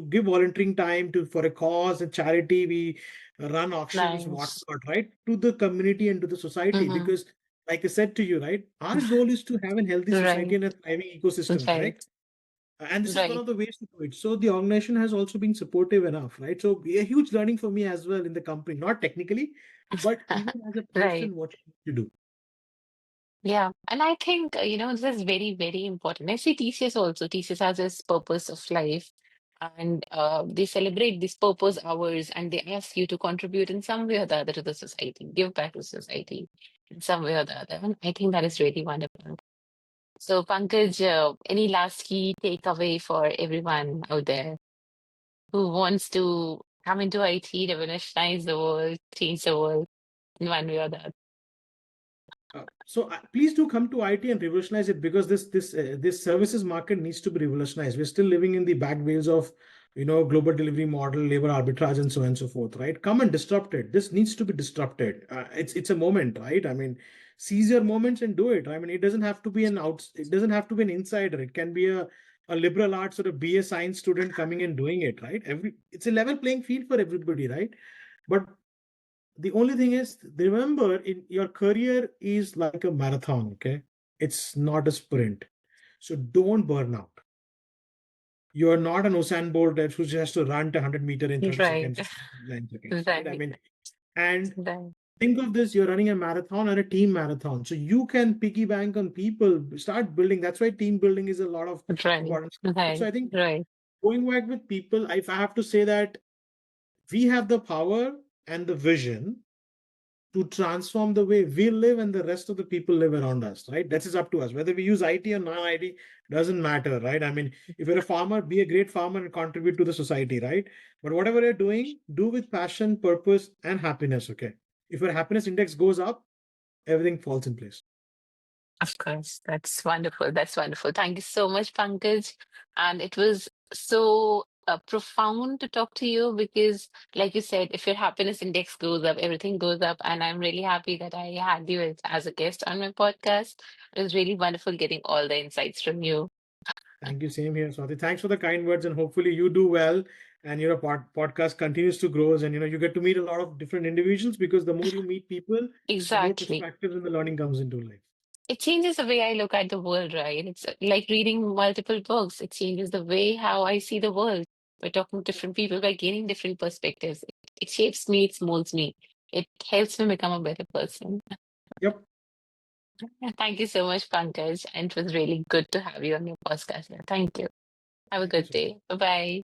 give volunteering time to for a cause and charity. We run auctions, nice. whatnot, right, to the community and to the society. Mm-hmm. Because, like I said to you, right, our goal is to have a healthy society Right, and a thriving ecosystem, right, correct? And this is one right. of the ways to do it. So the organization has also been supportive enough, right? So a huge learning for me as well in the company, not technically, but even as a Right. person, what you need to do. Yeah. And I think, this is very, very important. I see TCS also. TCS has this purpose of life, and they celebrate these purpose hours, and they ask you to contribute in some way or the other to the society, give back to society in some way or the other. And I think that is really wonderful. So, Pankaj, any last key takeaway for everyone out there who wants to come into IT, revolutionize the world, change the world in one way or the other? So please do come to IT and revolutionize it because this services market needs to be revolutionized. We're still living in the back wheels of global delivery model, labor arbitrage, and so on and so forth. Right? Come and disrupt it. This needs to be disrupted. It's a moment, right? I mean, seize your moments and do it. I mean, it doesn't have to be an out. It doesn't have to be an insider. It can be a liberal arts or a BA science student coming and doing it. Right? It's a level playing field for everybody. Right? But the only thing is, remember, in your career is like a marathon. Okay, it's not a sprint. So don't burn out. You are not an Usain Bolt that who just has to run to 100 meter in 30 Right, seconds, 9 seconds, right? I right, mean, and right, think of this: you're running a marathon and a team marathon, so you can piggy bank on people, start building. That's why team building is a lot of right, importance. So right, I think right. going back with people, if I have to say that we have the power and the vision to transform the way we live and the rest of the people live around us, right? That is up to us. Whether we use IT or non-IT doesn't matter, right? I mean, if you're a farmer, be a great farmer and contribute to the society, right? But whatever you're doing, do with passion, purpose, and happiness, okay? If your happiness index goes up, everything falls in place. Of course. That's wonderful. That's wonderful. Thank you so much, Pankaj. And it was so profound to talk to you because, like you said, if your happiness index goes up, everything goes up. And I'm really happy that I had you as a guest on my podcast. It was really wonderful getting all the insights from you. Thank you. Same here, Swati. Thanks for the kind words, and hopefully you do well, and your podcast continues to grow, and you get to meet a lot of different individuals because the more you meet people, the more Exactly. perspectives and the learning comes into life. It changes the way I look at the world, right? It's like reading multiple books. It changes the way how I see the world. by talking to different people, by gaining different perspectives. It shapes me, it molds me. It helps me become a better person. Yep. Thank you so much, Pankaj. And it was really good to have you on your podcast. Thank you. Have a Thank you good so much. day. Bye bye.